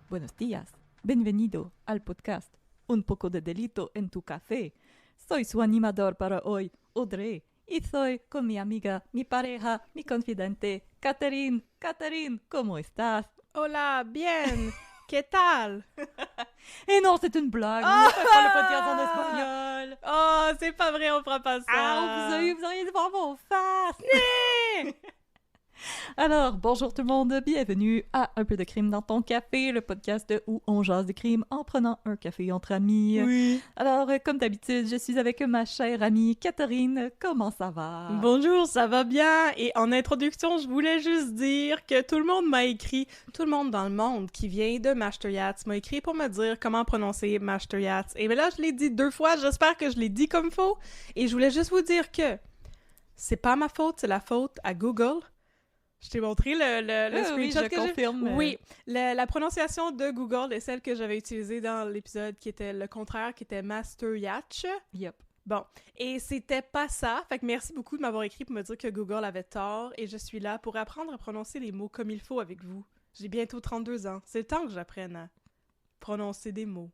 Buenos días, bienvenido al podcast Un poco de delito en tu café. Soy su animador para hoy, Audrey, y soy con mi amiga, mi pareja, mi confidente, Catherine. Catherine, ¿cómo estás? Hola, bien. ¿Qué tal? Et non, c'est une blague, on ne fait pas le podcast en espagnol. Oh, c'est pas vrai, on fera pas ça. Ah, vous auriez dû voir mon face. Alors, bonjour tout le monde, bienvenue à Un peu de crime dans ton café, le podcast où on jase des crimes en prenant un café entre amis. Oui. Alors, comme d'habitude, je suis avec ma chère amie Catherine. Comment ça va? Bonjour, ça va bien? Et en introduction, je voulais juste dire que tout le monde m'a écrit, tout le monde dans le monde qui vient de Maastricht m'a écrit pour me dire comment prononcer Maastricht. Et bien là, je l'ai dit 2 fois, j'espère que je l'ai dit comme faux. Et je voulais juste vous dire que c'est pas ma faute, c'est la faute à Google. Je t'ai montré le screenshot oui, je confirme. Oui, la prononciation de Google est celle que j'avais utilisée dans l'épisode qui était le contraire, qui était Maastricht. Yep. Bon, et c'était pas ça. Fait que merci beaucoup de m'avoir écrit pour me dire que Google avait tort et je suis là pour apprendre à prononcer les mots comme il faut avec vous. J'ai bientôt 32 ans. C'est le temps que j'apprenne à prononcer des mots.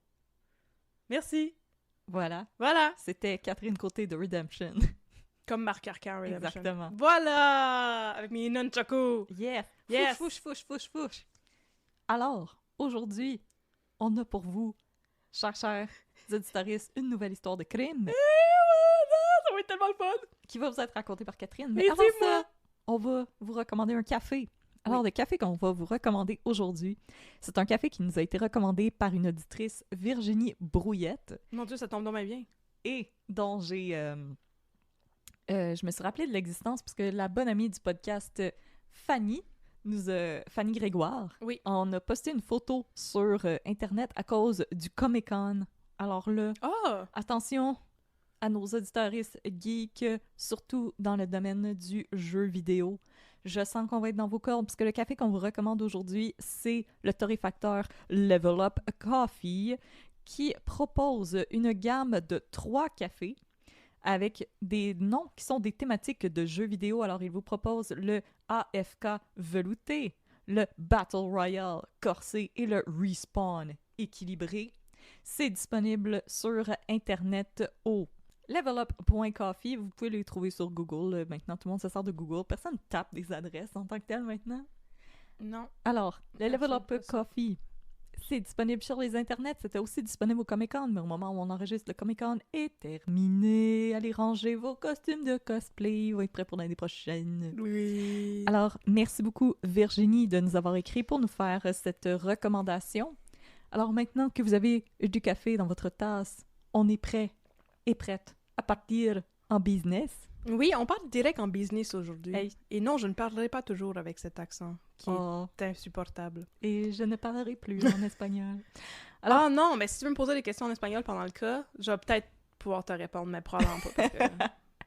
Merci. Voilà. Voilà. C'était Catherine Côté de Redemption. Comme Marc Arcan Redemption. Exactement. Voilà! Avec mes nunchakus. Yes! Yes! Fouche, fouche, fouche, fouche! Alors, aujourd'hui, on a pour vous, chers auditoristes, une nouvelle histoire de crime Ça va être tellement le fun! qui va vous être racontée par Catherine. Mais Mais avant dis-moi! ça, on va vous recommander un café. Alors, le café qu'on va vous recommander aujourd'hui, c'est un café qui nous a été recommandé par une auditrice, Virginie Brouillette, Mon Dieu, ça tombe donc bien. et dont je me suis rappelé de l'existence parce que la bonne amie du podcast, Fanny Grégoire, Oui. on a posté une photo sur Internet à cause du Comic-Con. Alors là, attention à nos auditeuristes geeks, surtout dans le domaine du jeu vidéo. Je sens qu'on va être dans vos cordes parce que le café qu'on vous recommande aujourd'hui, c'est le torréfacteur Level Up Coffee qui propose une gamme de 3 cafés avec des noms qui sont des thématiques de jeux vidéo. Alors, il vous propose le AFK velouté, le Battle Royale corsé et le Respawn équilibré. C'est disponible sur Internet au levelup.coffee. Vous pouvez les trouver sur Google. Maintenant, tout le monde se sert de Google. Personne ne tape des adresses en tant que tel maintenant. Non. Alors, le Level Up Coffee, c'est disponible sur les internets. C'était aussi disponible au Comic-Con, mais au moment où on enregistre, le Comic-Con est terminé. Allez ranger vos costumes de cosplay. Ils vont être prêts pour l'année prochaine. Oui. Alors, merci beaucoup Virginie de nous avoir écrit pour nous faire cette recommandation. Alors maintenant que vous avez du café dans votre tasse, on est prêt et prête à partir en business. Oui, on parle direct en business aujourd'hui. Hey. Et non, je ne parlerai pas toujours avec cet accent qui Oh, est insupportable. et je ne parlerai plus en espagnol. Alors Alors- non, mais si tu veux me poser des questions en espagnol pendant le cas, je vais peut-être pouvoir te répondre, mais probablement pas parce que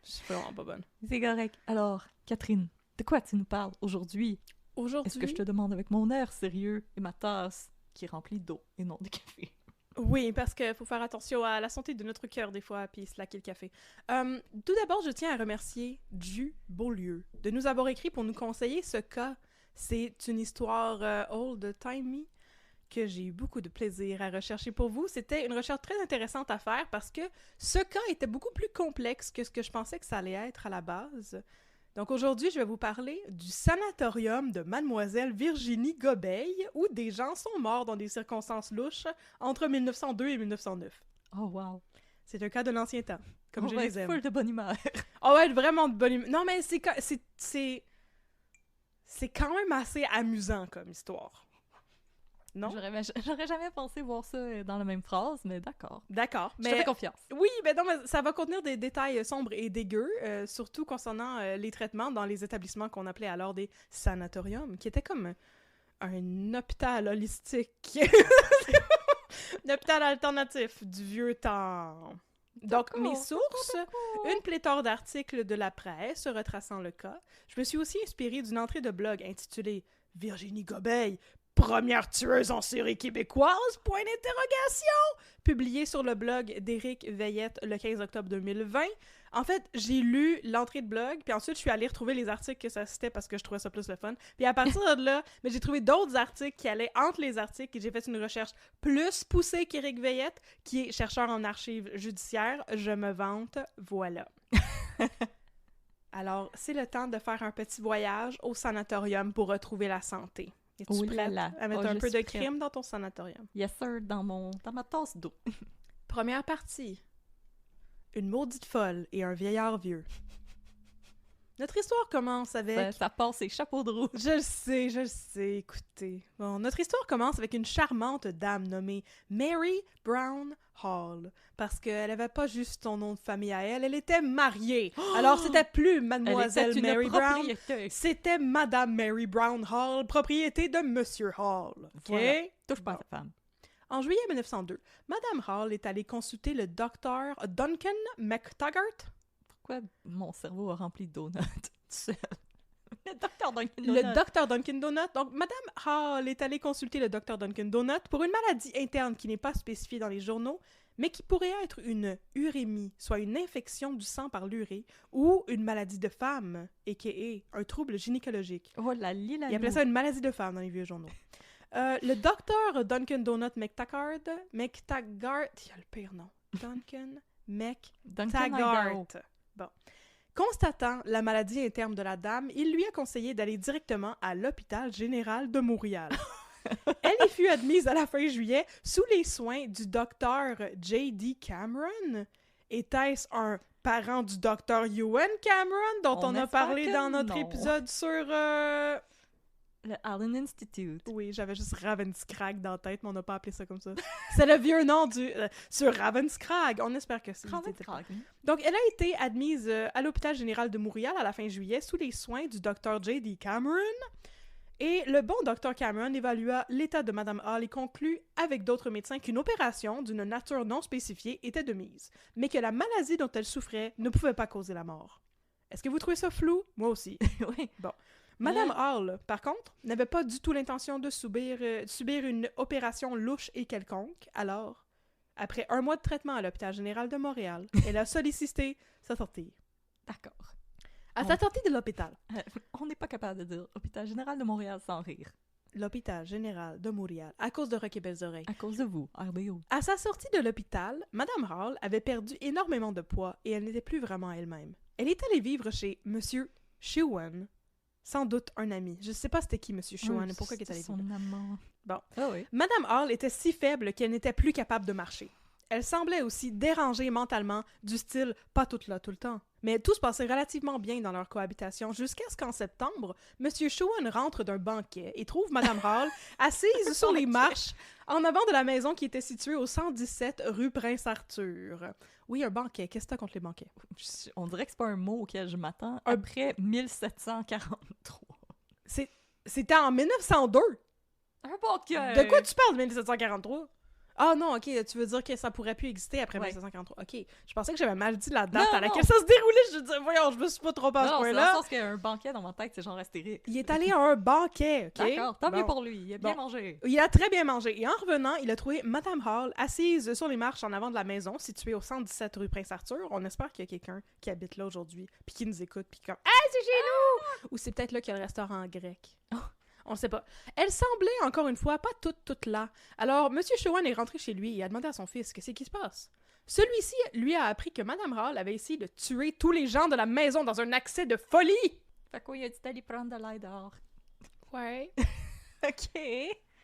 je suis vraiment pas bonne. C'est correct. Alors, Catherine, de quoi tu nous parles aujourd'hui? Aujourd'hui... Est-ce que je te demande avec mon air sérieux et ma tasse qui est remplie d'eau et non de café? Oui, parce qu'il faut faire attention à la santé de notre cœur des fois, puis slacker le café. Tout d'abord, je tiens à remercier Du Beaulieu de nous avoir écrit pour nous conseiller ce cas. C'est une histoire old-timey que j'ai eu beaucoup de plaisir à rechercher pour vous. C'était une recherche très intéressante à faire parce que ce cas était beaucoup plus complexe que ce que je pensais que ça allait être à la base. Donc aujourd'hui, je vais vous parler du sanatorium de Mademoiselle Virginie Gobeil, où des gens sont morts dans des circonstances louches entre 1902 et 1909. Oh wow! C'est un cas de l'ancien temps, comme On je va les être aime. full de bonne humeur. On va être vraiment de bonne humeur. Non, mais c'est quand même assez amusant comme histoire. Non? J'aurais jamais pensé voir ça dans la même phrase, mais d'accord. D'accord. Je te fais confiance. Oui, mais non, mais ça va contenir des détails sombres et dégueux, surtout concernant les traitements dans les établissements qu'on appelait alors des sanatoriums, qui étaient comme un hôpital holistique. Un hôpital alternatif du vieux temps. Donc, mes sources, une pléthore d'articles de la presse retraçant le cas. Je me suis aussi inspirée d'une entrée de blog intitulée « Virginie Gobeil, première tueuse en série québécoise, point d'interrogation », publiée sur le blog d'Éric Veillette le 15 octobre 2020. En fait, j'ai lu l'entrée de blog, puis ensuite, je suis allée retrouver les articles que ça citait parce que je trouvais ça plus le fun. Puis à partir de là, mais j'ai trouvé d'autres articles qui allaient entre les articles et j'ai fait une recherche plus poussée qu'Éric Veillette, qui est chercheur en archives judiciaires. Je me vante, voilà. Alors, c'est le temps de faire un petit voyage au sanatorium pour retrouver la santé. Es-tu prête à mettre un peu de crime dans ton sanatorium? Yes, sir, dans ma tasse d'eau. Première partie. Une maudite folle et un vieillard vieux. Notre histoire commence avec... Ça passe ses chapeaux de roue. Je le sais, écoutez. Bon, notre histoire commence avec une charmante dame nommée Mary Brown Hall. Parce qu'elle avait pas juste son nom de famille à elle, elle était mariée. Oh! Alors, c'était plus Mademoiselle Mary Brown, c'était Madame Mary Brown Hall, propriété de Monsieur Hall. OK? Voilà. Touche pas à ta femme. En juillet 1902, Madame Hall est allée consulter le docteur Duncan McTaggart. Pourquoi mon cerveau a rempli de donuts tout seul? Le docteur Dunkin Donut. Donc, Madame Hall est allée consulter le docteur Dunkin Donut pour une maladie interne qui n'est pas spécifiée dans les journaux, mais qui pourrait être une urémie, soit une infection du sang par l'urée, ou une maladie de femme, a.k.a. un trouble gynécologique. Oh la lila. Il appelait ça une maladie de femme dans les vieux journaux. Le docteur Dunkin Donut McTaggart, il a le pire nom. Duncan McTaggart. Bon. Constatant la maladie interne de la dame, il lui a conseillé d'aller directement à l'hôpital général de Montréal. Elle y fut admise à la fin juillet sous les soins du docteur J.D. Cameron. Était-ce un parent du docteur Ewan Cameron dont on a parlé dans notre épisode sur... Le Allen Institute. Oui, j'avais juste Ravenscrag dans la tête, mais on n'a pas appelé ça comme ça. C'est le vieux nom du... sur Ravenscrag. On espère que c'est... Ravenscrag. Donc, elle a été admise à l'hôpital général de Montréal à la fin juillet sous les soins du docteur J.D. Cameron. Et le bon docteur Cameron évalua l'état de Madame Hall et conclut avec d'autres médecins qu'une opération d'une nature non spécifiée était de mise, mais que la maladie dont elle souffrait ne pouvait pas causer la mort. Est-ce que vous trouvez ça flou? Moi aussi. Oui. Bon. Madame Hall, par contre, n'avait pas du tout l'intention de subir une opération louche et quelconque. Alors, après 1 mois de traitement à l'hôpital général de Montréal, elle a sollicité sa sortie. D'accord. À sa sortie de l'hôpital. On n'est pas capable de dire hôpital général de Montréal sans rire. L'hôpital général de Montréal, à cause de Rock et Belles Oreilles. À cause de vous, RBO. À sa sortie de l'hôpital, Madame Hall avait perdu énormément de poids et elle n'était plus vraiment elle-même. Elle est allée vivre chez Monsieur Shewan. Sans doute un ami. Je ne sais pas c'était qui, M. Chouan, et pourquoi il est allé son amant. Bon. Ah oui. Madame Hall était si faible qu'elle n'était plus capable de marcher. Elle semblait aussi dérangée mentalement, du style « pas toute là tout le temps ». Mais tout se passait relativement bien dans leur cohabitation jusqu'à ce qu'en septembre, M. Chouan rentre d'un banquet et trouve Madame Hall assise sur les marches en avant de la maison qui était située au 117 rue Prince-Arthur. Oui, un banquet. Qu'est-ce que t'as contre les banquets? On dirait que c'est pas un mot auquel je m'attends après 1743. C'était en 1902! Un banquet! De quoi tu parles de 1743? Ah non, ok, tu veux dire que ça pourrait plus exister après 1743. Ok, je pensais que j'avais mal dit la date à laquelle ça se déroulait. Je disais, voyons, je me suis pas trompée à ce point-là. Non, c'est dans le sens qu'un banquet dans ma tête, c'est genre Astérix. Il est allé à un banquet, ok? D'accord, tant mieux pour lui, il a bien mangé. Il a très bien mangé. Et en revenant, il a trouvé Madame Hall assise sur les marches en avant de la maison, située au 117 rue Prince-Arthur. On espère qu'il y a quelqu'un qui habite là aujourd'hui, puis qui nous écoute, puis comme « Hey, c'est chez nous! » Ou c'est peut-être là qu'il y a le restaurant grec. On ne sait pas. Elle semblait, encore une fois, pas toute là. Alors, M. Chouan est rentré chez lui et a demandé à son fils qu'est-ce qui se passe. Celui-ci lui a appris que Madame Hall avait essayé de tuer tous les gens de la maison dans un accès de folie. Fait quoi, il a dit d'aller prendre de l'aide dehors. Ouais. OK.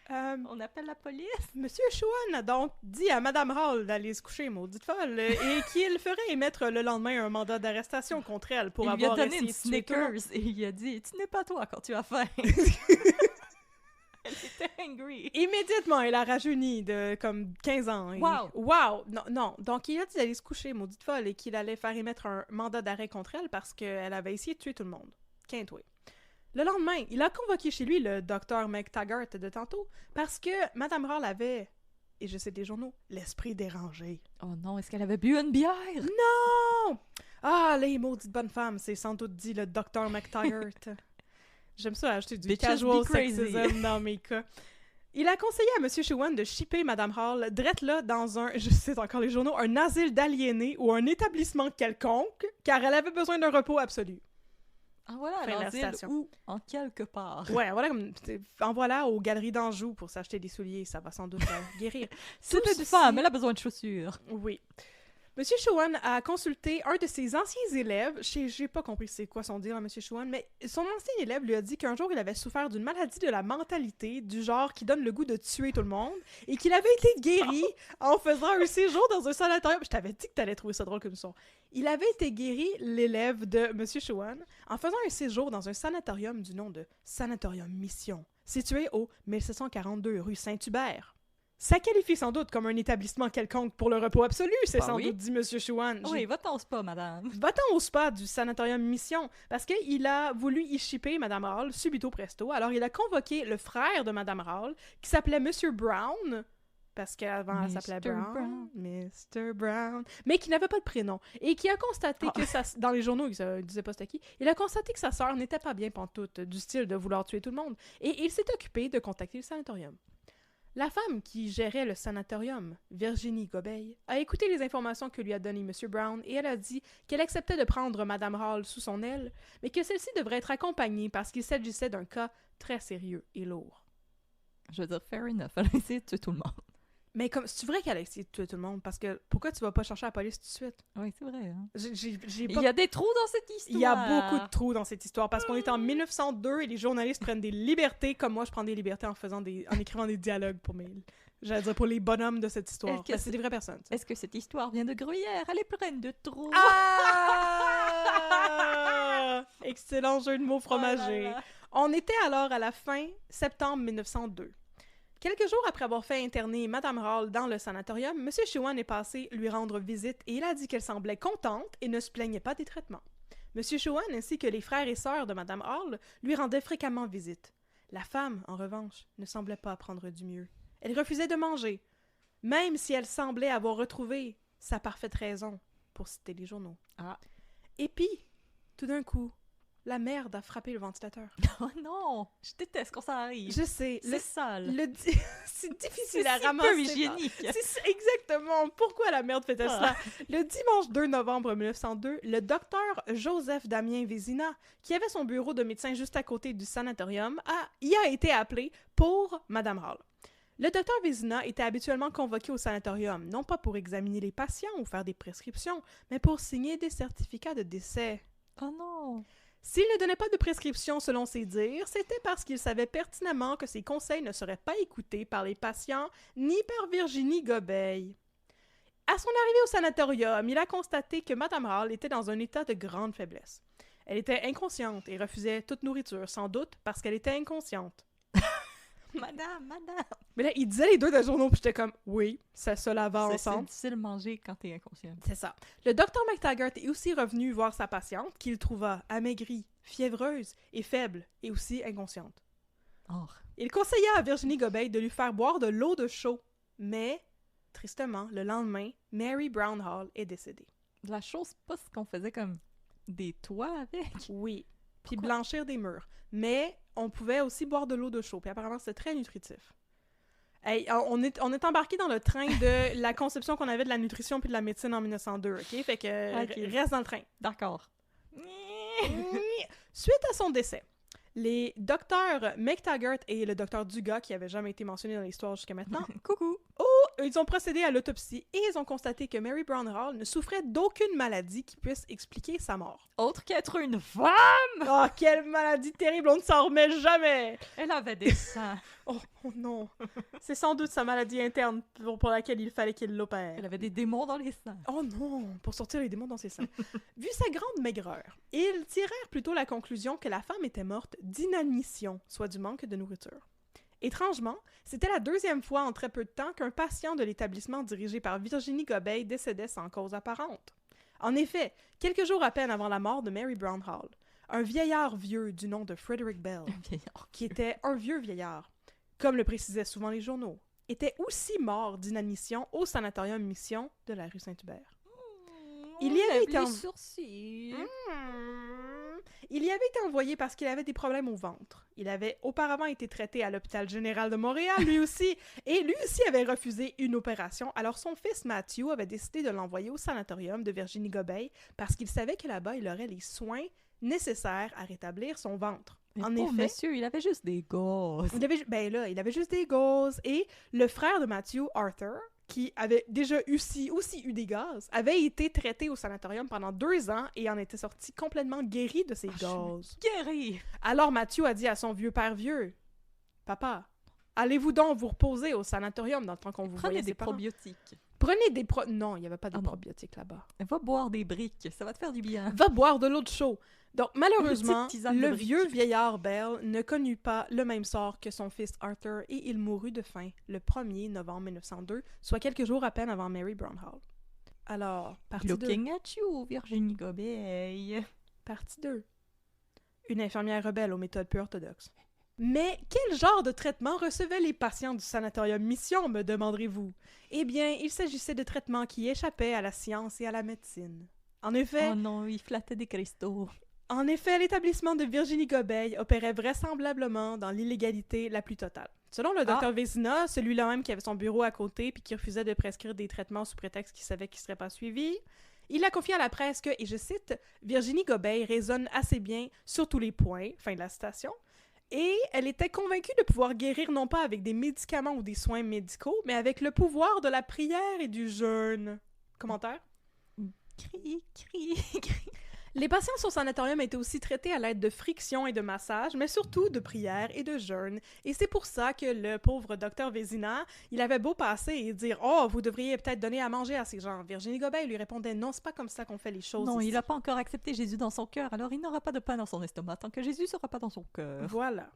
On appelle la police. Monsieur Chouan a donc dit à Madame Hall d'aller se coucher, maudite folle, et qu'il ferait émettre le lendemain un mandat d'arrestation contre elle pour avoir essayé de tuer. Il lui a donné une Snickers et il a dit « Tu n'es pas toi quand tu as faim. » Elle était angry. Immédiatement, elle a rajeuni de comme 15 ans. Wow! Non. Donc, il a dit d'aller se coucher, maudite folle, et qu'il allait faire émettre un mandat d'arrêt contre elle parce qu'elle avait essayé de tuer tout le monde. Quintoué. Le lendemain, il a convoqué chez lui le docteur McTaggart de tantôt parce que Madame Hall avait et je cite les journaux, l'esprit dérangé. Oh non, est-ce qu'elle avait bu une bière? Non! Ah, les maudites bonnes femmes, c'est sans doute dit le Dr. McTaggart. J'aime ça ajouter du casual sexism dans mes cas. Il a conseillé à M. Shewan de shipper Mme Hall drette là dans un, je cite encore les journaux, un asile d'aliénés ou un établissement quelconque, car elle avait besoin d'un repos absolu. Ah voilà, l'asile ou en quelque part. Ouais, voilà, en voilà aux Galeries d'Anjou pour s'acheter des souliers, ça va sans doute guérir. C'est une femme, elle a besoin de chaussures. Oui. Monsieur Shewan a consulté un de ses anciens élèves. J'ai pas compris c'est quoi son deal à Monsieur Shewan, mais son ancien élève lui a dit qu'un jour il avait souffert d'une maladie de la mentalité, du genre qui donne le goût de tuer tout le monde, et qu'il avait été guéri en faisant un séjour dans un sanatorium. Je t'avais dit que t'allais trouver ça drôle comme ça. Il avait été guéri, l'élève de Monsieur Shewan, en faisant un séjour dans un sanatorium du nom de Sanatorium Mission, situé au 1742 rue Saint-Hubert. Ça qualifie sans doute comme un établissement quelconque pour le repos absolu, c'est sans doute dit M. Shewan. Oui, va-t'en au spa, madame. Va-t'en au spa du Sanatorium Mission, parce qu'il a voulu y shipper Mme Hall subito presto. Alors, il a convoqué le frère de Mme Hall, qui s'appelait M. Brown, parce qu'avant, elle s'appelait Brown. Mr. Brown. Mais qui n'avait pas de prénom. Et qui a constaté que ça... Dans les journaux, il ne disait pas c'était qui. Il a constaté que sa sœur n'était pas bien pantoute, du style de vouloir tuer tout le monde. Et il s'est occupé de contacter le sanatorium. La femme qui gérait le sanatorium, Virginie Gobeil, a écouté les informations que lui a données M. Brown et elle a dit qu'elle acceptait de prendre Mme Hall sous son aile, mais que celle-ci devrait être accompagnée parce qu'il s'agissait d'un cas très sérieux et lourd. Je veux dire, fair enough, elle a essayé de tuer tout le monde. Mais c'est vrai qu'elle a essayé de tuer tout le monde, parce que pourquoi tu vas pas chercher la police tout de suite? Oui, c'est vrai. Hein? Il y a des trous dans cette histoire. Il y a beaucoup de trous dans cette histoire, parce qu'on est en 1902 et les journalistes prennent des libertés, comme moi je prends des libertés en écrivant des dialogues pour j'allais dire pour les bonhommes de cette histoire. C'est des vraies personnes. Ça. Est-ce que cette histoire vient de Gruyère? Elle est pleine de trous. Ah! Excellent jeu de mots fromager. Oh là là. On était alors à la fin septembre 1902. Quelques jours après avoir fait interner Mme Hall dans le sanatorium, M. Shewan est passé lui rendre visite et il a dit qu'elle semblait contente et ne se plaignait pas des traitements. M. Shewan ainsi que les frères et sœurs de Mme Hall lui rendaient fréquemment visite. La femme, en revanche, ne semblait pas prendre du mieux. Elle refusait de manger, même si elle semblait avoir retrouvé sa parfaite raison, pour citer les journaux. Ah. Et puis, tout d'un coup, la merde a frappé le ventilateur. Oh non! Je déteste quand ça arrive. Je sais. C'est sale. C'est difficile à ramasser. C'est peu hygiénique. C'est exactement. Pourquoi la merde fait cela? Le dimanche 2 novembre 1902, le docteur Joseph Damien Vézina, qui avait son bureau de médecin juste à côté du sanatorium, y a été appelé pour Mme Hall. Le docteur Vézina était habituellement convoqué au sanatorium, non pas pour examiner les patients ou faire des prescriptions, mais pour signer des certificats de décès. Oh non! S'il ne donnait pas de prescription selon ses dires, c'était parce qu'il savait pertinemment que ses conseils ne seraient pas écoutés par les patients ni par Virginie Gobeil. À son arrivée au sanatorium, il a constaté que Mme Hall était dans un état de grande faiblesse. Elle était inconsciente et refusait toute nourriture, sans doute parce qu'elle était inconsciente. Madame! Mais là, il disait les deux de journaux, puis j'étais comme, oui, cela va ensemble. C'est difficile de manger quand t'es inconsciente. C'est ça. Le docteur McTaggart est aussi revenu voir sa patiente, qu'il trouva amaigrie, fiévreuse et faible, et aussi inconsciente. Oh. Il conseilla à Virginie Gobeil de lui faire boire de l'eau de chaux, mais, tristement, le lendemain, Mary Brown Hall est décédée. La chose, c'est pas ce qu'on faisait comme des toits avec? Oui, puis blanchir des murs. Mais on pouvait aussi boire de l'eau de chaux, puis apparemment c'était très nutritif. Hey, on est embarqué dans le train de la conception qu'on avait de la nutrition puis de la médecine en 1902, OK? Fait que reste dans le train. D'accord. Suite à son décès, les docteurs McTaggart et le docteur Dugas, qui n'avaient jamais été mentionnés dans l'histoire jusqu'à maintenant, coucou! Ils ont procédé à l'autopsie et ils ont constaté que Mary Brown Hall ne souffrait d'aucune maladie qui puisse expliquer sa mort. Autre qu'être une femme! Oh, quelle maladie terrible! On ne s'en remet jamais! Elle avait des seins. Oh non! C'est sans doute sa maladie interne pour laquelle il fallait qu'il l'opère. Elle avait des démons dans les seins. Oh non! Pour sortir les démons dans ses seins. Vu sa grande maigreur, ils tirèrent plutôt la conclusion que la femme était morte d'inanition, soit du manque de nourriture. Étrangement, c'était la deuxième fois en très peu de temps qu'un patient de l'établissement dirigé par Virginie Gobeil décédait sans cause apparente. En effet, quelques jours à peine avant la mort de Mary Brown Hall, un vieillard vieux du nom de Frederick Bell, qui était un vieux vieillard, comme le précisaient souvent les journaux, était aussi mort d'inanition au sanatorium Mission de la rue Saint-Hubert. Il y avait été Il y avait été envoyé parce qu'il avait des problèmes au ventre. Il avait auparavant été traité à l'hôpital général de Montréal, lui aussi, et lui aussi avait refusé une opération. Alors son fils Matthew avait décidé de l'envoyer au sanatorium de Virginie-Gobeil parce qu'il savait que là-bas, il aurait les soins nécessaires à rétablir son ventre. Mais en effet, monsieur, il avait juste des gosses. Il avait juste des gosses. Et le frère de Matthew, Arthur, qui avait déjà aussi eu des gaz, avait été traité au sanatorium pendant 2 ans et en était sorti complètement guéri de ses gaz. Guéri! Alors Matthew a dit à son vieux père vieux, « Papa, allez-vous donc vous reposer au sanatorium dans le temps qu'on vous voyait ses parents. Prenez des probiotiques. » Prenez des Non, il n'y avait pas de probiotiques là-bas. Va boire des briques, ça va te faire du bien. Va boire de l'eau de chaud. Donc, malheureusement, le vieux vieillard Bell ne connut pas le même sort que son fils Arthur et il mourut de faim le 1er novembre 1902, soit quelques jours à peine avant Mary Brownhall. Alors, partie 2. Looking at you, Virginie Gobeil. Partie 2. Une infirmière rebelle aux méthodes peu orthodoxes. Mais quel genre de traitement recevaient les patients du sanatorium Mission, me demanderez-vous? Eh bien, il s'agissait de traitements qui échappaient à la science et à la médecine. En effet... Oh non, il flattait des cristaux. En effet, l'établissement de Virginie-Gobeil opérait vraisemblablement dans l'illégalité la plus totale. Selon le docteur Vézina, celui-là même qui avait son bureau à côté puis qui refusait de prescrire des traitements sous prétexte qu'il savait qu'ils ne seraient pas suivis, il a confié à la presse que, et je cite, « Virginie-Gobeil raisonne assez bien sur tous les points », fin de la citation, et elle était convaincue de pouvoir guérir non pas avec des médicaments ou des soins médicaux, mais avec le pouvoir de la prière et du jeûne. Commentaire? Cri. Les patients au sanatorium étaient aussi traités à l'aide de friction et de massage, mais surtout de prière et de jeûne. Et c'est pour ça que le pauvre docteur Vézina, il avait beau passer et dire « Oh, vous devriez peut-être donner à manger à ces gens. » Virginie Gobeil lui répondait « Non, c'est pas comme ça qu'on fait les choses. » Non, il n'a pas encore accepté Jésus dans son cœur, alors il n'aura pas de pain dans son estomac tant que Jésus ne sera pas dans son cœur. Voilà.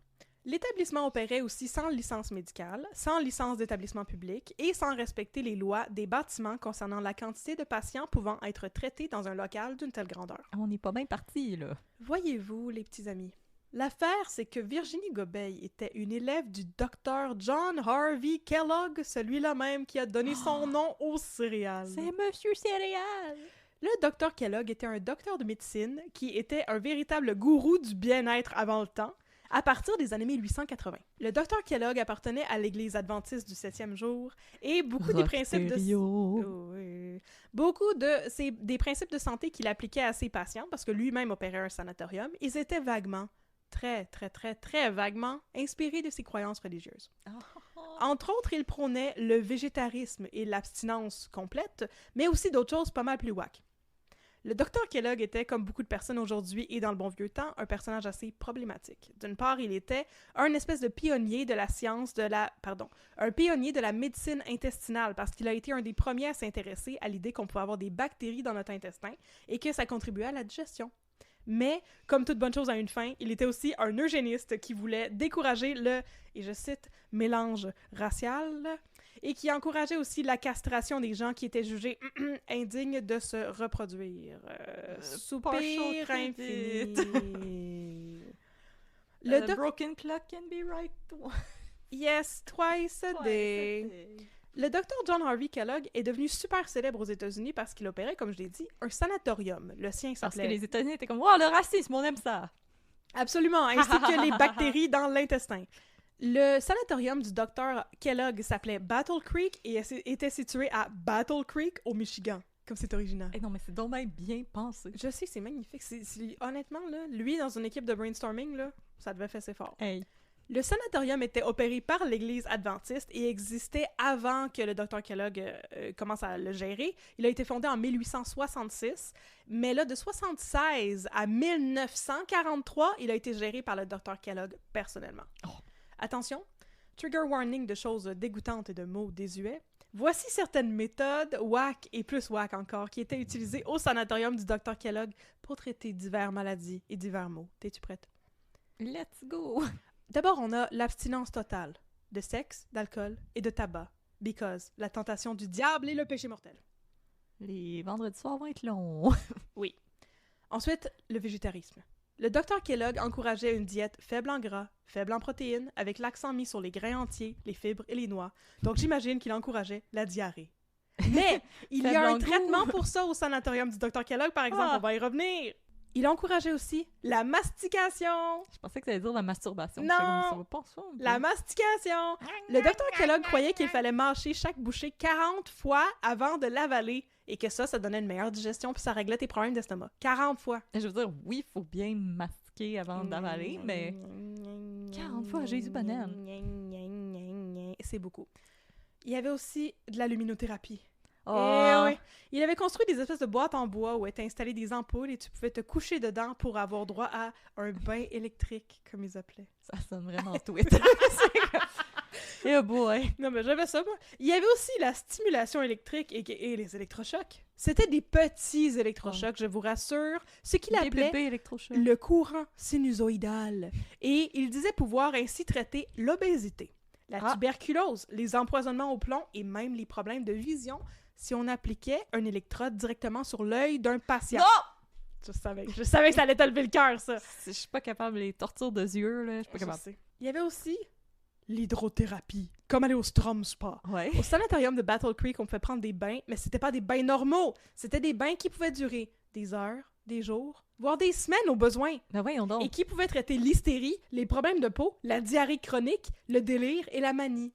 L'établissement opérait aussi sans licence médicale, sans licence d'établissement public et sans respecter les lois des bâtiments concernant la quantité de patients pouvant être traités dans un local d'une telle grandeur. On n'est pas bien parti, là. Voyez-vous, les petits amis, l'affaire, c'est que Virginie Gobeil était une élève du docteur John Harvey Kellogg, celui-là même qui a donné son nom aux céréales. C'est Monsieur Céréales! Le docteur Kellogg était un docteur de médecine qui était un véritable gourou du bien-être avant le temps, à partir des années 1880. Le docteur Kellogg appartenait à l'Église adventiste du 7e jour et beaucoup des principes des principes de santé qu'il appliquait à ses patients, parce que lui-même opérait un sanatorium, ils étaient vaguement, très vaguement, inspirés de ses croyances religieuses. Entre autres, il prônait le végétarisme et l'abstinence complète, mais aussi d'autres choses pas mal plus whack. Le docteur Kellogg était, comme beaucoup de personnes aujourd'hui et dans le bon vieux temps, un personnage assez problématique. D'une part, il était un espèce de pionnier de la science un pionnier de la médecine intestinale parce qu'il a été un des premiers à s'intéresser à l'idée qu'on pouvait avoir des bactéries dans notre intestin et que ça contribuait à la digestion. Mais, comme toute bonne chose a une fin, il était aussi un eugéniste qui voulait décourager le, et je cite, mélange racial, et qui encourageait aussi la castration des gens qui étaient jugés indignes de se reproduire. Soupir infini. The broken clock can be right. Yes, twice a day. Le docteur John Harvey Kellogg est devenu super célèbre aux États-Unis parce qu'il opérait, comme je l'ai dit, un sanatorium. Le sien s'appelait... Parce que les États-Unis étaient comme « Wow, le racisme, on aime ça! » Absolument, ainsi que les bactéries dans l'intestin. Le sanatorium du docteur Kellogg s'appelait Battle Creek et était situé à Battle Creek, au Michigan. Comme c'est original. Non, mais c'est donc bien pensé. Je sais, c'est magnifique. Honnêtement, là, lui, dans une équipe de brainstorming, là, ça devait faire ses fort. Hey. Le sanatorium était opéré par l'Église adventiste et existait avant que le Dr Kellogg commence à le gérer. Il a été fondé en 1866, mais là, de 1976 à 1943, il a été géré par le Dr Kellogg personnellement. Oh. Attention, trigger warning de choses dégoûtantes et de mots désuets. Voici certaines méthodes, whack et plus whack encore, qui étaient utilisées au sanatorium du Dr Kellogg pour traiter diverses maladies et divers maux. T'es-tu prête? Let's go! D'abord, on a l'abstinence totale de sexe, d'alcool et de tabac, because la tentation du diable et le péché mortel. Les vendredis soirs vont être longs. Oui. Ensuite, le végétarisme. Le Dr Kellogg encourageait une diète faible en gras, faible en protéines, avec l'accent mis sur les grains entiers, les fibres et les noix. Donc j'imagine qu'il encourageait la diarrhée. Mais il y a un traitement pour ça au sanatorium du Dr Kellogg, par exemple, on va y revenir. Il encourageait aussi la mastication. Je pensais que ça allait dire la masturbation. Non! Ça va pas ça. La mastication! Le Dr Kellogg croyait qu'il fallait mâcher chaque bouchée 40 fois avant de l'avaler et que ça donnait une meilleure digestion puis ça réglait tes problèmes d'estomac. 40 fois! Je veux dire, oui, il faut bien mastiquer avant d'avaler, mais 40 fois, Jésus banane. C'est beaucoup. Il y avait aussi de la luminothérapie. Oh. Oui. Il avait construit des espèces de boîtes en bois où étaient installées des ampoules et tu pouvais te coucher dedans pour avoir droit à un bain électrique, comme ils appelaient. Ça sonne vraiment Twitter. Eh boy! Non, mais j'avais ça, moi. Il y avait aussi la stimulation électrique et les électrochocs. C'était des petits électrochocs, je vous rassure. Ce qu'il appelait le courant sinusoïdal. Et il disait pouvoir ainsi traiter l'obésité, la tuberculose, les empoisonnements au plomb et même les problèmes de vision si on appliquait un électrode directement sur l'œil d'un patient. Non! Je savais que ça allait te lever le cœur, ça. Je suis pas capable, les tortures de yeux, là, je suis pas capable. Sais. Il y avait aussi l'hydrothérapie, comme aller au Strom Spa. Ouais. Au sanatorium de Battle Creek, on pouvait prendre des bains, mais c'était pas des bains normaux. C'était des bains qui pouvaient durer des heures, des jours, voire des semaines au besoin. Ben voyons donc. Et qui pouvaient traiter l'hystérie, les problèmes de peau, la diarrhée chronique, le délire et la manie.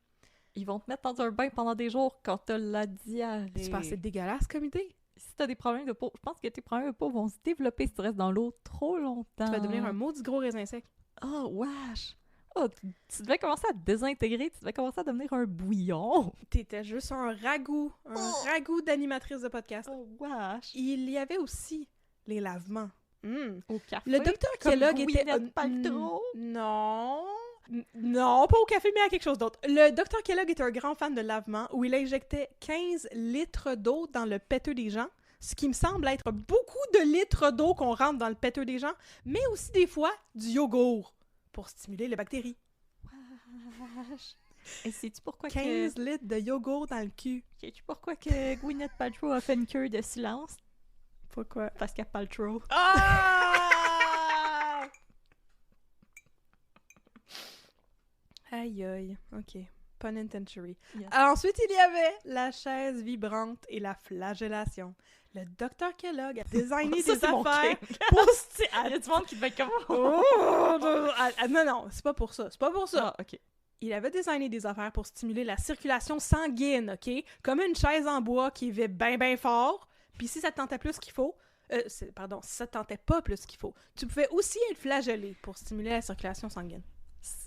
Ils vont te mettre dans un bain pendant des jours quand t'as la diarrhée. C'est pas assez dégueulasse comme idée? Si t'as des problèmes de peau, je pense que tes problèmes de peau vont se développer si tu restes dans l'eau trop longtemps. Tu vas devenir un maudit gros raisin sec. Oh, wesh! Oh, tu devais commencer à te désintégrer, tu devais commencer à devenir un bouillon. T'étais juste un ragoût d'animatrice de podcast. Oh, wesh! Il y avait aussi les lavements. Au café? Le Dr Kellogg était... Non, pas au café, mais à quelque chose d'autre. Le Dr Kellogg était un grand fan de lavement où il injectait 15 litres d'eau dans le péteux des gens, ce qui me semble être beaucoup de litres d'eau qu'on rentre dans le péteux des gens, mais aussi des fois du yogourt pour stimuler les bactéries. Wesh! Et sais-tu pourquoi 15 litres de yogourt dans le cul. Sais-tu pourquoi que Gwyneth Paltrow a fait une cure de silence? Pourquoi? Parce qu'elle parle trop. Ah! Aïe aïe, ok. Pun intentionally. Yes. Ensuite, il y avait la chaise vibrante et la flagellation. Le Dr Kellogg a designé des affaires pour... Il y a du monde qui devait être comme... non, c'est pas pour ça. C'est pas pour ça. Ah, ok. Il avait designé des affaires pour stimuler la circulation sanguine, ok? Comme une chaise en bois qui vibre bien fort. Puis si ça te tentait plus qu'il faut... si ça te tentait pas plus qu'il faut, tu pouvais aussi être flagellé pour stimuler la circulation sanguine.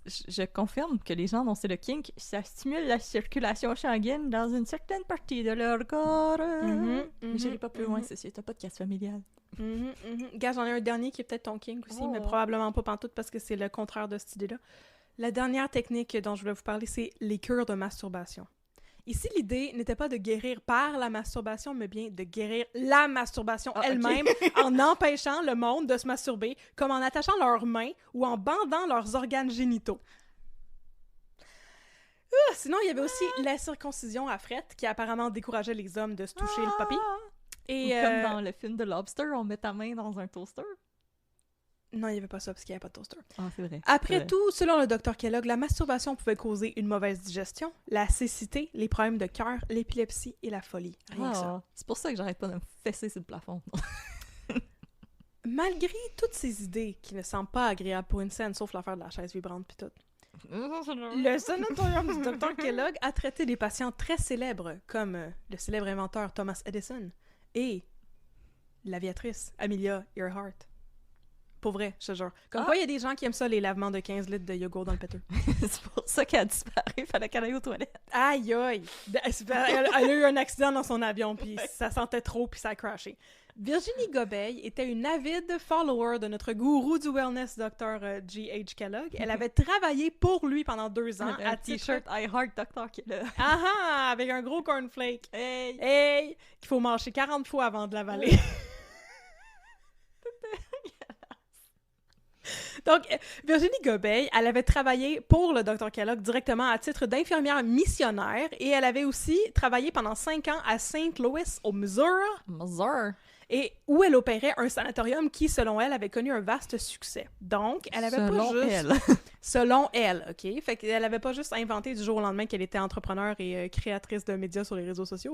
Je confirme que les gens dont c'est le kink, ça stimule la circulation sanguine dans une certaine partie de leur corps. Mais j'irai pas plus loin, c'est un podcast familial. Gars, j'en ai un dernier qui est peut-être ton kink aussi, mais probablement pas pantoute parce que c'est le contraire de cette idée-là. La dernière technique dont je voulais vous parler, c'est les cures de masturbation. Ici, l'idée n'était pas de guérir par la masturbation, mais bien de guérir la masturbation elle-même en empêchant le monde de se masturber, comme en attachant leurs mains ou en bandant leurs organes génitaux. Sinon, il y avait aussi la circoncision à frette, qui apparemment décourageait les hommes de se toucher le papy. Et comme dans le film de Lobster, on met ta main dans un toaster. Non, il n'y avait pas ça parce qu'il n'y avait pas de toaster. Ah, c'est vrai. Après tout, selon le Dr Kellogg, la masturbation pouvait causer une mauvaise digestion, la cécité, les problèmes de cœur, l'épilepsie et la folie. Rien que ça. C'est pour ça que j'arrête pas de me fesser sur le plafond. Malgré toutes ces idées qui ne semblent pas agréables pour une scène, sauf l'affaire de la chaise vibrante pis tout, le sanatorium du Dr Kellogg a traité des patients très célèbres, comme le célèbre inventeur Thomas Edison et l'aviatrice Amelia Earhart. Pour vrai, je te jure. Comme quoi, il y a des gens qui aiment ça, les lavements de 15 litres de yogourt dans le péteux. C'est pour ça qu'elle a disparu. Il fallait qu'elle aille aux toilettes. Aïe, aïe! Elle a eu un accident dans son avion, puis ça sentait trop, puis ça a crashé. Virginie Gobeil était une avide follower de notre gourou du wellness, Dr. G.H. Kellogg. Elle avait travaillé pour lui pendant 2 ans. Un t-shirt I Heart Dr. Kellogg. Ah, avec un gros cornflake. Hey! Qu'il faut manger 40 fois avant de l'avaler. Donc, Virginie Gobeil, elle avait travaillé pour le Dr Kellogg directement à titre d'infirmière missionnaire et elle avait aussi travaillé pendant 5 ans à St. Louis, au Missouri. et où elle opérait un sanatorium qui, selon elle, avait connu un vaste succès. Donc, elle avait pas juste... elle. Selon elle, OK? Fait qu'elle avait pas juste inventé du jour au lendemain qu'elle était entrepreneur et créatrice de médias sur les réseaux sociaux.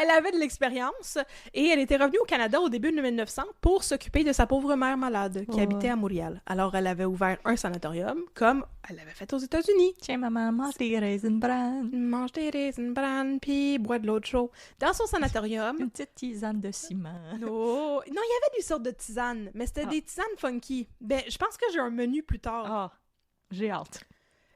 Elle avait de l'expérience et elle était revenue au Canada au début de 1900 pour s'occuper de sa pauvre mère malade qui habitait à Montréal. Alors, elle avait ouvert un sanatorium comme elle l'avait fait aux États-Unis. Tiens, maman, mange des raisins bran. Mange des raisins bran puis bois de l'eau chaude. Dans son sanatorium... Une petite tisane de ciment. Oh! Non, il y avait des sortes de tisanes, mais c'était des tisanes funky. Ben, je pense que j'ai un menu plus tard. Ah, j'ai hâte.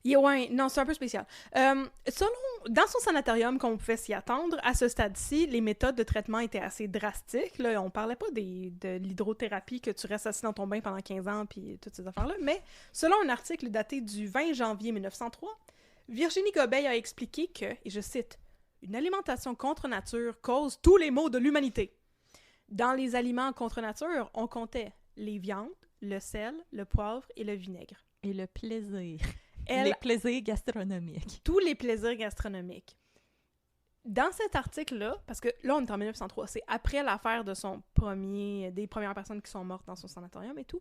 Ouais, non, c'est un peu spécial. Dans son sanatorium, comme on pouvait s'y attendre, à ce stade-ci, les méthodes de traitement étaient assez drastiques. Là, on parlait pas de l'hydrothérapie, que tu restes assis dans ton bain pendant 15 ans, puis toutes ces affaires-là, mais selon un article daté du 20 janvier 1903, Virginie Gobeil a expliqué que, et je cite, « Une alimentation contre nature cause tous les maux de l'humanité. » Dans les aliments contre nature, on comptait les viandes, le sel, le poivre et le vinaigre. Et le plaisir. Les plaisirs gastronomiques. Tous les plaisirs gastronomiques. Dans cet article-là, parce que là, on est en 1903, c'est après l'affaire de des premières personnes qui sont mortes dans son sanatorium et tout,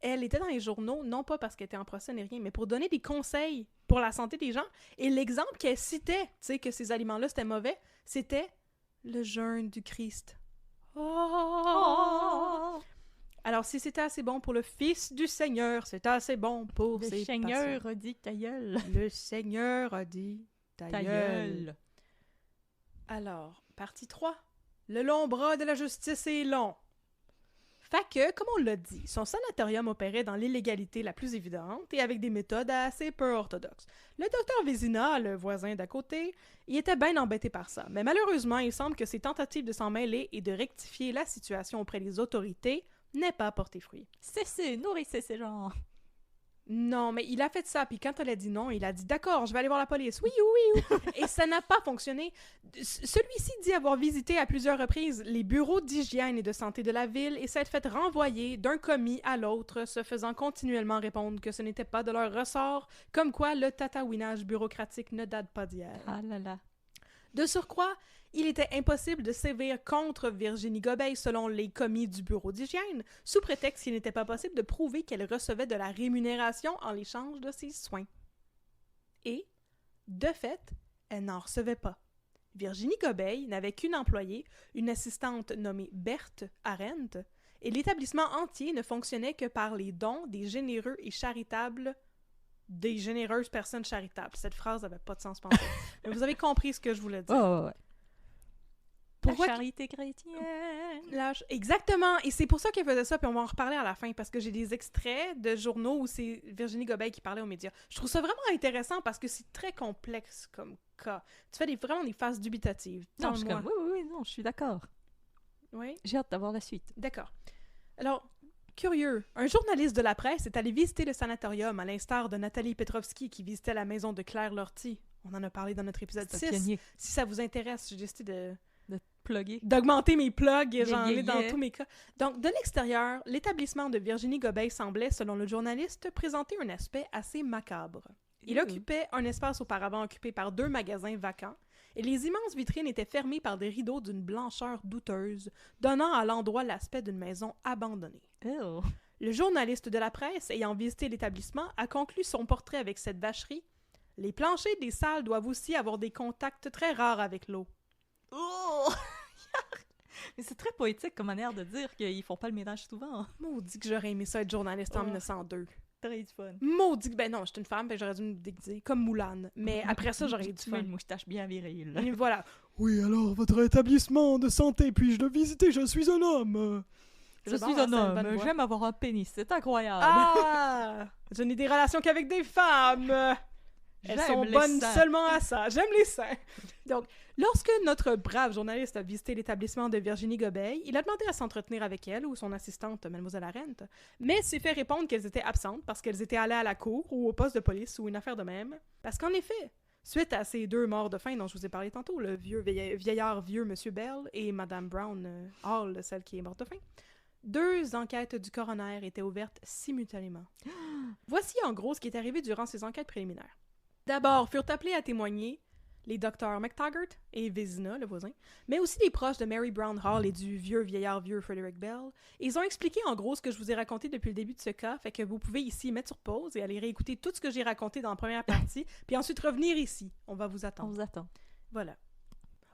elle était dans les journaux, non pas parce qu'elle était en procès ni rien, mais pour donner des conseils pour la santé des gens. Et l'exemple qu'elle citait, tu sais, que ces aliments-là, c'était mauvais, c'était le jeûne du Christ. Oh! Alors, si c'était assez bon pour le Fils du Seigneur, c'était assez bon pour ses patients. Le Seigneur a dit ta gueule. Le Seigneur a dit ta gueule. Alors, partie 3. Le long bras de la justice est long. Fait que, comme on l'a dit, son sanatorium opérait dans l'illégalité la plus évidente et avec des méthodes assez peu orthodoxes. Le docteur Vézina, le voisin d'à côté, il était bien embêté par ça. Mais malheureusement, il semble que ses tentatives de s'en mêler et de rectifier la situation auprès des autorités n'aient pas porté fruit. Cessez, nourrissez ces gens. Non, mais il a fait ça, puis quand elle a dit non, il a dit « D'accord, je vais aller voir la police. Oui, oui, oui. » Et ça n'a pas fonctionné. Celui-ci dit avoir visité à plusieurs reprises les bureaux d'hygiène et de santé de la ville et s'être fait renvoyer d'un commis à l'autre, se faisant continuellement répondre que ce n'était pas de leur ressort, comme quoi le tatouinage bureaucratique ne date pas d'hier. Ah là là. De surcroît, il était impossible de sévir contre Virginie Gobeil selon les commis du bureau d'hygiène, sous prétexte qu'il n'était pas possible de prouver qu'elle recevait de la rémunération en l'échange de ses soins. Et, de fait, elle n'en recevait pas. Virginie Gobeil n'avait qu'une employée, une assistante nommée Berthe Arendt, et l'établissement entier ne fonctionnait que par les dons des généreux et charitables... des généreuses personnes charitables. Cette phrase n'avait pas de sens pensé. Mais vous avez compris ce que je voulais dire. Oh, ouais. Pourquoi la charité chrétienne. Exactement. Et c'est pour ça qu'elle faisait ça, puis on va en reparler à la fin, parce que j'ai des extraits de journaux où c'est Virginie Gobeil qui parlait aux médias. Je trouve ça vraiment intéressant parce que c'est très complexe comme cas. Tu fais vraiment des phases dubitatives. Non, je suis comme, oui, non, je suis d'accord. Oui? J'ai hâte d'avoir la suite. D'accord. Alors, curieux, un journaliste de la presse est allé visiter le sanatorium, à l'instar de Nathalie Petrovski qui visitait la maison de Claire Lortie. On en a parlé dans notre épisode 6. Si ça vous intéresse, j'ai décidé d'augmenter mes plugs, j'en ai dans tous mes cas. Donc, de l'extérieur, l'établissement de Virginie Gobeil semblait, selon le journaliste, présenter un aspect assez macabre. Il occupait un espace auparavant occupé par 2 magasins vacants, et les immenses vitrines étaient fermées par des rideaux d'une blancheur douteuse, donnant à l'endroit l'aspect d'une maison abandonnée. Ew. Le journaliste de la presse, ayant visité l'établissement, a conclu son portrait avec cette vacherie. Les planchers des salles doivent aussi avoir des contacts très rares avec l'eau. Oh! Mais c'est très poétique comme manière de dire qu'ils font pas le ménage souvent. Maudit que j'aurais aimé ça être journaliste en 1902. Très du fun. Maudit que... Ben non, j'étais une femme, j'aurais dû me déguiser comme Moulane. Mais après ça, j'aurais eu du fun. Une moustache bien virile. Et voilà. Oui, alors, votre établissement de santé, puis-je le visiter? Je suis un homme. Je suis un homme. J'aime avoir un pénis. C'est incroyable. Ah! Je n'ai des relations qu'avec des femmes. Elles sont bonnes seulement à ça. J'aime les seins. Donc, lorsque notre brave journaliste a visité l'établissement de Virginie Gobeil, il a demandé à s'entretenir avec elle ou son assistante, Mademoiselle Arendt, mais s'est fait répondre qu'elles étaient absentes parce qu'elles étaient allées à la cour ou au poste de police ou une affaire de même. Parce qu'en effet, suite à ces 2 morts de faim dont je vous ai parlé tantôt, le vieillard vieux Monsieur Bell et Madame Brown Hall, celle qui est morte de faim, 2 enquêtes du coroner étaient ouvertes simultanément. Voici en gros ce qui est arrivé durant ces enquêtes préliminaires. D'abord, furent appelés à témoigner les docteurs McTaggart et Vézina, le voisin, mais aussi les proches de Mary Brown Hall et du vieux Frederick Bell. Et ils ont expliqué en gros ce que je vous ai raconté depuis le début de ce cas, fait que vous pouvez ici mettre sur pause et aller réécouter tout ce que j'ai raconté dans la première partie, puis ensuite revenir ici. On va vous attendre. On vous attend. Voilà.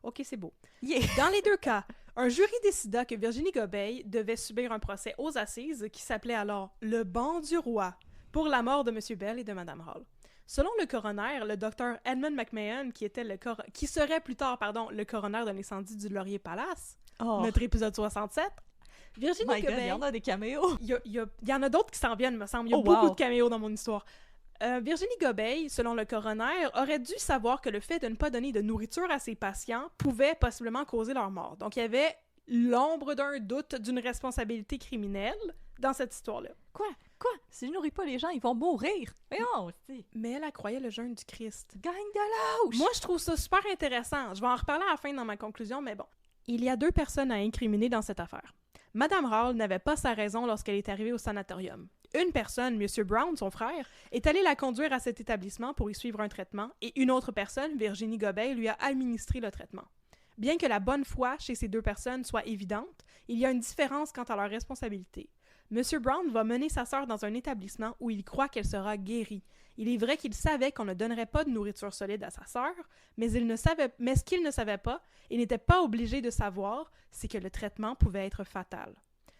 OK, c'est beau. Yeah. Dans les deux cas, un jury décida que Virginie Gobeil devait subir un procès aux assises qui s'appelait alors le banc du roi pour la mort de M. Bell et de Mme Hall. Selon le coroner, le docteur Edmund McMahon, qui serait plus tard le coroner de l'incendie du Laurier Palace, notre épisode 67, Virginie Gobeil... God, il y en a des caméos! Il y en a d'autres qui s'en viennent, me semble. Il y a beaucoup de caméos dans mon histoire. Virginie Gobeil, selon le coroner, aurait dû savoir que le fait de ne pas donner de nourriture à ses patients pouvait possiblement causer leur mort. Donc, il y avait l'ombre d'un doute d'une responsabilité criminelle dans cette histoire-là. Quoi? Si je nourris pas les gens, ils vont mourir! Mais elle croyait le jeûne du Christ. Gang de lâche! Moi, je trouve ça super intéressant. Je vais en reparler à la fin dans ma conclusion, mais bon. Il y a 2 personnes à incriminer dans cette affaire. Madame Hall n'avait pas sa raison lorsqu'elle est arrivée au sanatorium. Une personne, M. Brown, son frère, est allé la conduire à cet établissement pour y suivre un traitement et une autre personne, Virginie Gobeil, lui a administré le traitement. Bien que la bonne foi chez ces 2 personnes soit évidente, il y a une différence quant à leur responsabilité. M. Brown va mener sa sœur dans un établissement où il croit qu'elle sera guérie. Il est vrai qu'il savait qu'on ne donnerait pas de nourriture solide à sa sœur, mais ce qu'il ne savait pas et n'était pas obligé de savoir, c'est que le traitement pouvait être fatal.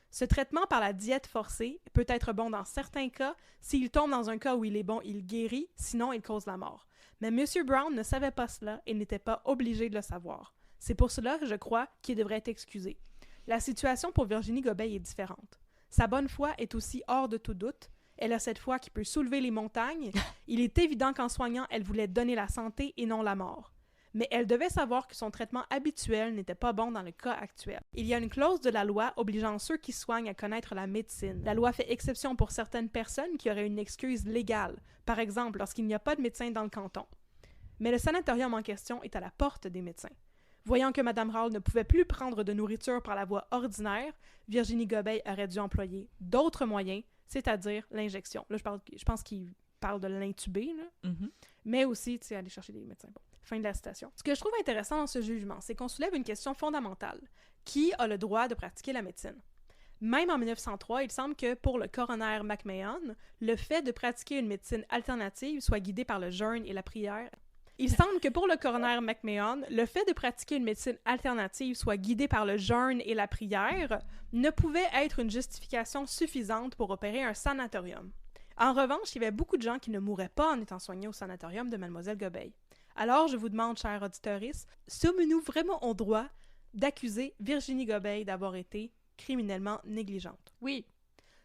Ce traitement par la diète forcée peut être bon dans certains cas. S'il tombe dans un cas où il est bon, il guérit, sinon il cause la mort. Mais M. Brown ne savait pas cela et n'était pas obligé de le savoir. C'est pour cela que je crois qu'il devrait être excusé. La situation pour Virginie Gobeil est différente. Sa bonne foi est aussi hors de tout doute. Elle a cette foi qui peut soulever les montagnes. Il est évident qu'en soignant, elle voulait donner la santé et non la mort. Mais elle devait savoir que son traitement habituel n'était pas bon dans le cas actuel. Il y a une clause de la loi obligeant ceux qui soignent à connaître la médecine. La loi fait exception pour certaines personnes qui auraient une excuse légale, par exemple lorsqu'il n'y a pas de médecin dans le canton. Mais le sanatorium en question est à la porte des médecins. Voyant que Mme Hall ne pouvait plus prendre de nourriture par la voie ordinaire, Virginie Gobeil aurait dû employer d'autres moyens, c'est-à-dire l'injection. Là, je pense qu'il parle de l'intuber, là. Mm-hmm. Mais aussi, tu sais, aller chercher des médecins. Bon, fin de la citation. Ce que je trouve intéressant dans ce jugement, c'est qu'on soulève une question fondamentale. Qui a le droit de pratiquer la médecine? Même en 1903, il semble que pour le coroner McMahon, le fait de pratiquer une médecine alternative soit guidé par le jeûne et la prière. Il semble que pour le coroner McMahon, le fait de pratiquer une médecine alternative soit guidé par le jeûne et la prière ne pouvait être une justification suffisante pour opérer un sanatorium. En revanche, il y avait beaucoup de gens qui ne mouraient pas en étant soignés au sanatorium de Mlle Gobeil. Alors, je vous demande, chers auditeurs, sommes-nous vraiment au droit d'accuser Virginie Gobeil d'avoir été criminellement négligente? Oui.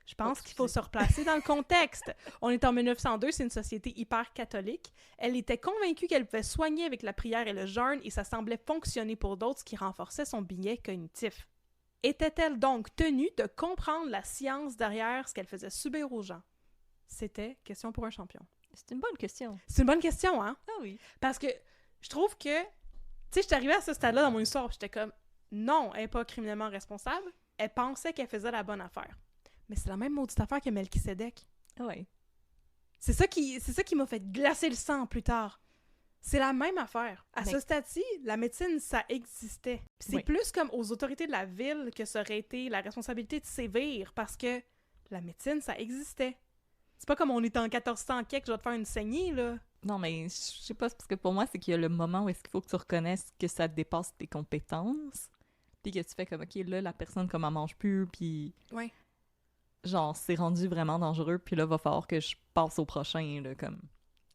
Je pense qu'il faut se replacer dans le contexte. On est en 1902, c'est une société hyper catholique. Elle était convaincue qu'elle pouvait soigner avec la prière et le jeûne et ça semblait fonctionner pour d'autres, ce qui renforçait son biais cognitif. Était-elle donc tenue de comprendre la science derrière ce qu'elle faisait subir aux gens? C'était question pour un champion. C'est une bonne question. C'est une bonne question, hein? Ah oui. Parce que je trouve que, tu sais, je suis arrivée à ce stade-là dans mon histoire, j'étais comme, non, elle n'est pas criminellement responsable, elle pensait qu'elle faisait la bonne affaire. Mais c'est la même maudite affaire que Melchisedec. Oui. C'est ça qui m'a fait glacer le sang plus tard. C'est la même affaire. À ce stade-ci, la médecine, ça existait. Puis c'est plus comme aux autorités de la ville que ça aurait été la responsabilité de sévir, parce que la médecine, ça existait. C'est pas comme on est en 1400 quelque, je vais te faire une saignée, là. Non, mais je sais pas, parce que pour moi, c'est qu'il y a le moment où est-ce qu'il faut que tu reconnaisses que ça dépasse tes compétences, puis que tu fais comme, OK, là, la personne, comme elle mange plus, puis... Ouais. Genre, c'est rendu vraiment dangereux, puis là, va falloir que je passe au prochain, là, comme...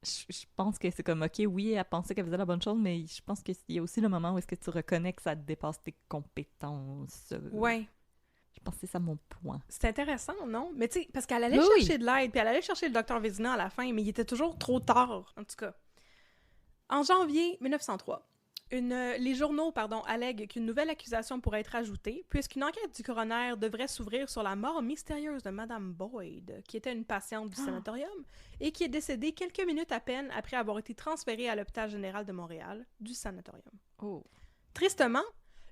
Je pense que c'est comme, OK, oui, elle pensait qu'elle faisait la bonne chose, mais je pense qu'il y a aussi le moment où est-ce que tu reconnais que ça dépasse tes compétences. Ouais. Je pense que c'est ça mon point. C'est intéressant, non? Mais tu sais, parce qu'elle allait chercher de l'aide, puis elle allait chercher le docteur Vézina à la fin, mais il était toujours trop tard, en tout cas. En janvier 1903, les journaux allèguent qu'une nouvelle accusation pourrait être ajoutée, puisqu'une enquête du coroner devrait s'ouvrir sur la mort mystérieuse de Mme Boyd, qui était une patiente du sanatorium, et qui est décédée quelques minutes à peine après avoir été transférée à l'hôpital général de Montréal du sanatorium. Oh. Tristement,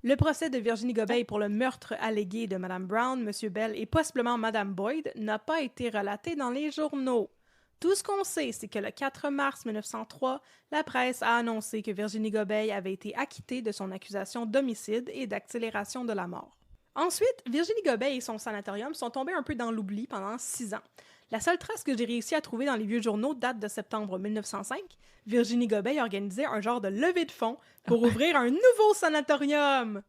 le procès de Virginie Gobeil pour le meurtre allégué de Mme Brown, M. Bell et possiblement Mme Boyd n'a pas été relaté dans les journaux. Tout ce qu'on sait, c'est que le 4 mars 1903, la presse a annoncé que Virginie Gobeil avait été acquittée de son accusation d'homicide et d'accélération de la mort. Ensuite, Virginie Gobeil et son sanatorium sont tombés un peu dans l'oubli pendant 6 ans. La seule trace que j'ai réussi à trouver dans les vieux journaux date de septembre 1905. Virginie Gobeil organisait un genre de levée de fonds pour ouvrir un nouveau sanatorium.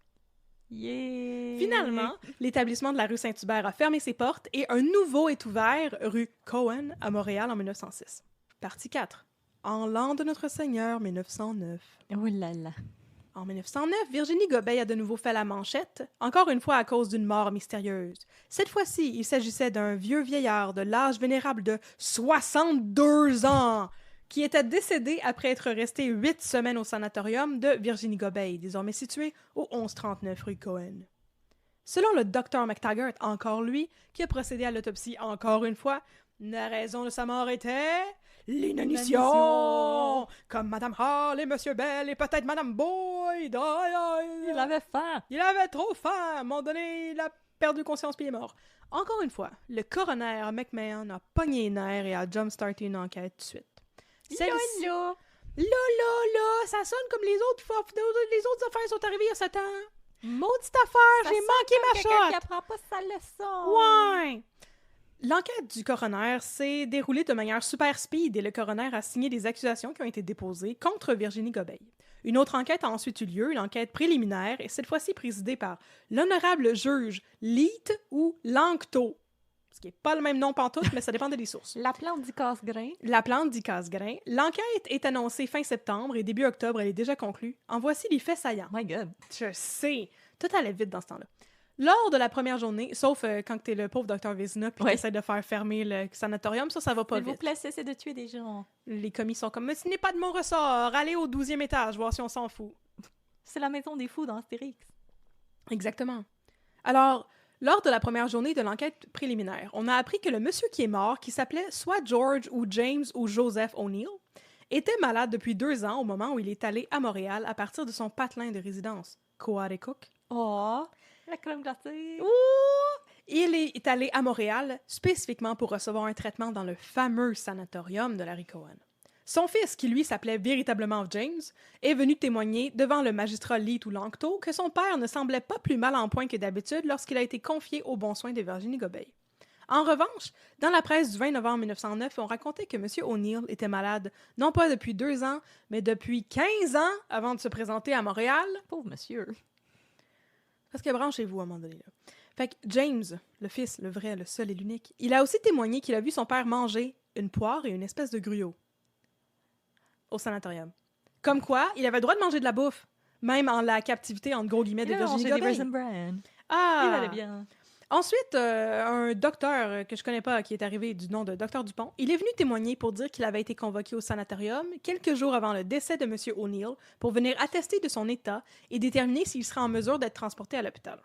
Yeah! Finalement, l'établissement de la rue Saint-Hubert a fermé ses portes et un nouveau est ouvert, rue Cohen, à Montréal en 1906. Partie 4. En l'an de notre Seigneur, 1909. Oh là là. En 1909, Virginie Gobeil a de nouveau fait la manchette, encore une fois à cause d'une mort mystérieuse. Cette fois-ci, il s'agissait d'un vieux vieillard de l'âge vénérable de 62 ans, qui était décédé après être resté 8 semaines au sanatorium de Virginie Gobeil, désormais situé au 1139 rue Cohen. Selon le Dr McTaggart, encore lui, qui a procédé à l'autopsie encore une fois, la raison de sa mort était... l'inanition! Comme Madame Hall et Monsieur Bell et peut-être Madame Boyd! Il avait faim! Il avait trop faim! À un moment donné, il a perdu conscience puis il est mort. Encore une fois, le coroner McMahon a pogné les nerfs et a jump-starté une enquête tout de suite. Là! Là, ça sonne comme les autres affaires sont arrivées il y a 7 ans. Maudite affaire, j'ai manqué ma shot! Qui apprend pas sa leçon! Ouais! L'enquête du coroner s'est déroulée de manière super speed et le coroner a signé des accusations qui ont été déposées contre Virginie Gobeil. Une autre enquête a ensuite eu lieu, une enquête préliminaire, et cette fois-ci présidée par l'honorable juge Leet ou Lanctot. Ce qui n'est pas le même nom pantoute, mais ça dépend des sources. La plante dit casse-grain. La plante dit casse-grain. L'enquête est annoncée fin septembre et début octobre, elle est déjà conclue. En voici les faits saillants. My God. Je sais. Tout allait vite dans ce temps-là. Lors de la première journée, sauf quand t'es le pauvre docteur Vézina puis t'essaies de faire fermer le sanatorium, ça va pas vite. S'il vous plaît, cessez de tuer des gens. Les commis sont comme « Mais ce n'est pas de mon ressort! Allez au 12e étage, voir si on s'en fout. » C'est la maison des fous dans Astérix. Exactement. Alors, lors de la première journée de l'enquête préliminaire, on a appris que le monsieur qui est mort, qui s'appelait soit George ou James ou Joseph O'Neill, était malade depuis 2 ans au moment où il est allé à Montréal à partir de son patelin de résidence. Cook. Oh! La crème glacée! Ouh! Il est allé à Montréal spécifiquement pour recevoir un traitement dans le fameux sanatorium de Larry Cohen. Son fils, qui lui s'appelait véritablement James, est venu témoigner devant le magistrat Leet ou Lanctot que son père ne semblait pas plus mal en point que d'habitude lorsqu'il a été confié aux bons soins de Virginie Gobeil. En revanche, dans la presse du 20 novembre 1909, on racontait que M. O'Neill était malade, non pas depuis 2 ans, mais depuis 15 ans avant de se présenter à Montréal. Pauvre monsieur! Parce que branchez-vous à un moment donné, là. Fait que James, le fils, le vrai, le seul et l'unique, il a aussi témoigné qu'il a vu son père manger une poire et une espèce de gruau au sanatorium. Comme quoi, il avait le droit de manger de la bouffe, même en la captivité, entre gros guillemets, de Virginie Gobeil. Ah! Il allait bien. Ensuite, un docteur que je connais pas, qui est arrivé du nom de Dr Dupont, il est venu témoigner pour dire qu'il avait été convoqué au sanatorium quelques jours avant le décès de M. O'Neill pour venir attester de son état et déterminer s'il serait en mesure d'être transporté à l'hôpital.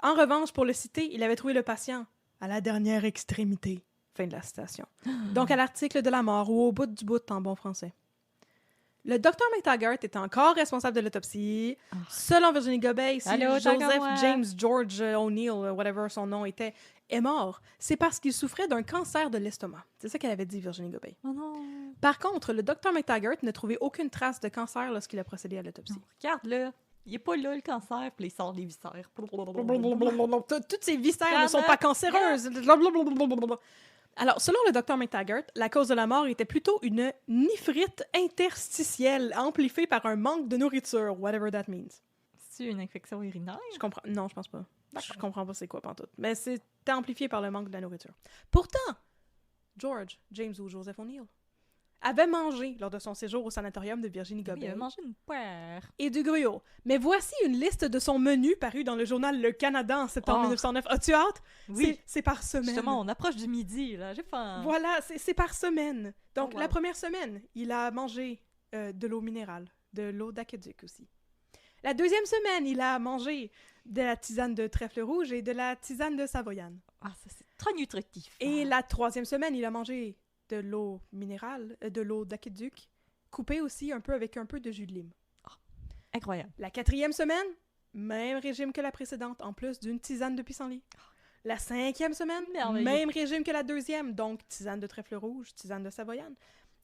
En revanche, pour le citer, il avait trouvé le patient à la dernière extrémité. Fin de la citation. Donc à l'article de la mort ou au bout du bout en bon français. Le Dr McTaggart était encore responsable de l'autopsie. Selon Virginie Gobeil, si Joseph James George O'Neill, whatever son nom était, est mort, c'est parce qu'il souffrait d'un cancer de l'estomac. C'est ça qu'elle avait dit, Virginie Gobeil. Oh non! Par contre, le Dr McTaggart n'a trouvé aucune trace de cancer lorsqu'il a procédé à l'autopsie. Regarde-le! Il est pas là, le cancer, puis il sort des viscères. Toutes ces viscères ne sont pas cancéreuses. Alors, selon le Dr McTaggart, la cause de la mort était plutôt une néphrite interstitielle amplifiée par un manque de nourriture, whatever that means. C'est une infection urinaire? Je comprends. Non, je pense pas. Je comprends pas c'est quoi pantoute. Mais c'est amplifié par le manque de la nourriture. Pourtant, George, James ou Joseph O'Neill avait mangé lors de son séjour au sanatorium de Virginie Gobeil. Il a mangé une poire. Et du gruau. Mais voici une liste de son menu paru dans le journal Le Canada en septembre 1909. As-tu hâte? Oui. C'est par semaine. Justement, on approche du midi, là. J'ai faim. Voilà, c'est par semaine. Donc, la première semaine, il a mangé de l'eau minérale, de l'eau d'aqueduc aussi. La deuxième semaine, il a mangé de la tisane de trèfle rouge et de la tisane de savoyane. Ah, ça, c'est très nutritif. Et la troisième semaine, il a mangé de l'eau minérale, de l'eau d'aqueduc, coupée aussi un peu avec un peu de jus de lime. Oh, incroyable. La quatrième semaine, même régime que la précédente, en plus d'une tisane de pissenlit. La 5e semaine, même régime que la 2e, donc tisane de trèfle rouge, tisane de savoyane.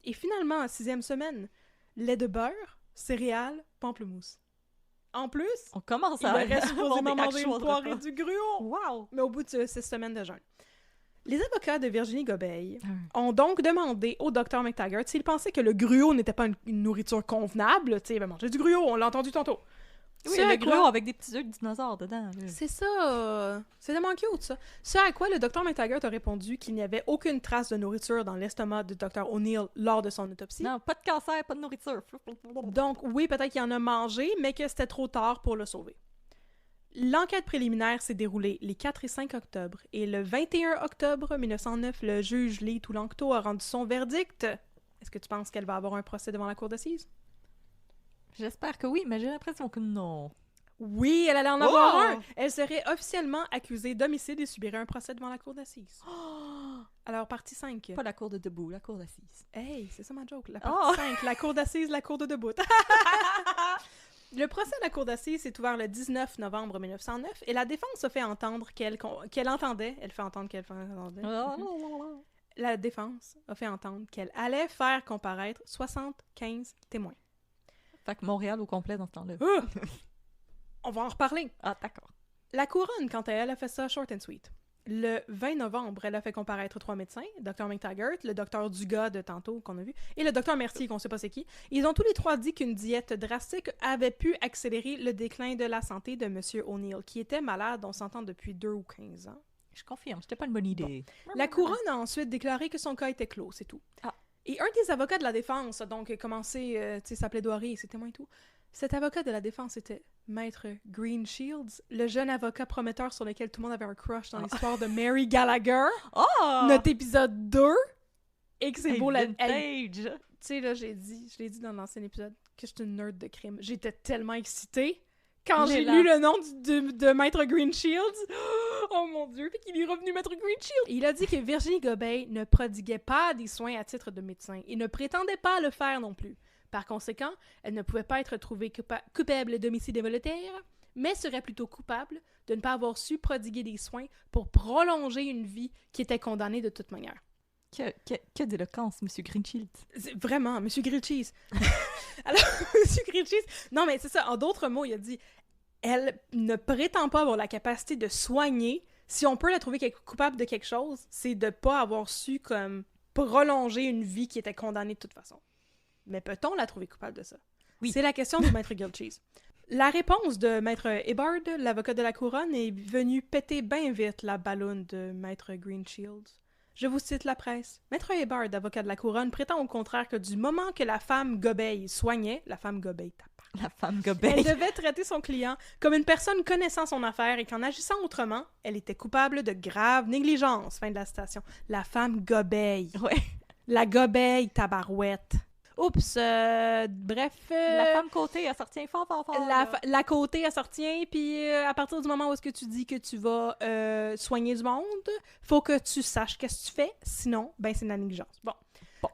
Et finalement, en 6e semaine, lait de beurre, céréales, pamplemousse. En plus, on commence il reste supposément manger une poire et du gruau. Wow! Mais au bout de 6 semaines de jeûne. Les avocats de Virginie Gobeil ont donc demandé au Dr McTaggart s'il pensait que le gruau n'était pas une nourriture convenable. Tu sais, il va manger du gruau, on l'a entendu tantôt. Oui, le gruau avec des petits œufs de dinosaures dedans. C'est ça. C'est tellement cute, ça. Ce à quoi le Dr McTaggart a répondu qu'il n'y avait aucune trace de nourriture dans l'estomac du Dr O'Neill lors de son autopsie. Non, pas de cancer, pas de nourriture. Donc, oui, peut-être qu'il en a mangé, mais que c'était trop tard pour le sauver. L'enquête préliminaire s'est déroulée les 4 et 5 octobre, et le 21 octobre 1909, le juge Lee Toulanto a rendu son verdict. Est-ce que tu penses qu'elle va avoir un procès devant la cour d'assises? J'espère que oui, mais j'ai l'impression que non. Oui, elle allait en avoir un! Elle serait officiellement accusée d'homicide et subirait un procès devant la cour d'assises. Alors, partie 5. Pas la cour de debout, la cour d'assises. Hey, c'est ça ma joke. La partie 5, la cour d'assises, la cour de debout. Le procès à la cour d'assises s'est ouvert le 19 novembre 1909 et la défense a fait entendre qu'elle entendait... Elle fait entendre qu'elle entendait. La défense a fait entendre qu'elle allait faire comparaître 75 témoins. Fait que Montréal au complet dans ce temps-là. On va en reparler. Ah, d'accord. La couronne, quant à elle, a fait ça short and sweet. Le 20 novembre, elle a fait comparaître 3 médecins, Dr McTaggart, le Dr Dugas de tantôt qu'on a vu, et le Dr Mercier qu'on sait pas c'est qui. Ils ont tous les 3 dit qu'une diète drastique avait pu accélérer le déclin de la santé de M. O'Neill, qui était malade, on s'entend, depuis 2 ou 15 ans. Je confirme, c'était pas une bonne idée. Bon. La couronne a ensuite déclaré que son cas était clos, c'est tout. Ah. Et un des avocats de la défense a donc commencé sa plaidoirie et ses témoins et tout. Cet avocat de la défense était Maître Green Shields, le jeune avocat prometteur sur lequel tout le monde avait un crush dans l'histoire de Mary Gallagher. Notre épisode 2. Et que c'est beau la... vintage! Tu sais, là, je l'ai dit dans l'ancien épisode, que j'étais une nerd de crime. J'étais tellement excitée quand j'ai lu le nom de Maître Green Shields. Oh mon Dieu! Puis qu'il est revenu Maître Green Shields! Il a dit que Virginie Gobeil ne prodiguait pas des soins à titre de médecin et ne prétendait pas le faire non plus. Par conséquent, elle ne pouvait pas être trouvée coupable d'homicide involontaire, mais serait plutôt coupable de ne pas avoir su prodiguer des soins pour prolonger une vie qui était condamnée de toute manière. Que d'éloquence, M. Greenchild. Vraiment, M. Grillcheese. Alors, M. Grillcheese... Non, mais c'est ça. En d'autres mots, il a dit, elle ne prétend pas avoir la capacité de soigner. Si on peut la trouver coupable de quelque chose, c'est de ne pas avoir su comme prolonger une vie qui était condamnée de toute façon. Mais peut-on la trouver coupable de ça? Oui. C'est la question de Maître Grillcheese. La réponse de Maître Hibbard, l'avocat de la couronne, est venue péter bien vite la balloune de Maître Greenshields. Je vous cite la presse. Maître Hibbard, avocat de la couronne, prétend au contraire que du moment que la femme Gobeil soignait, la femme Gobeil, elle devait traiter son client comme une personne connaissant son affaire et qu'en agissant autrement, elle était coupable de grave négligence. Fin de la citation. La femme Gobeil. Ouais. La Gobeil, tabarouette. Oups, bref... la femme côté, elle sortit fort. La côté, elle sortit, puis à partir du moment où est-ce que tu dis que tu vas soigner du monde, faut que tu saches qu'est-ce que tu fais, sinon, ben c'est de la négligence. Bon.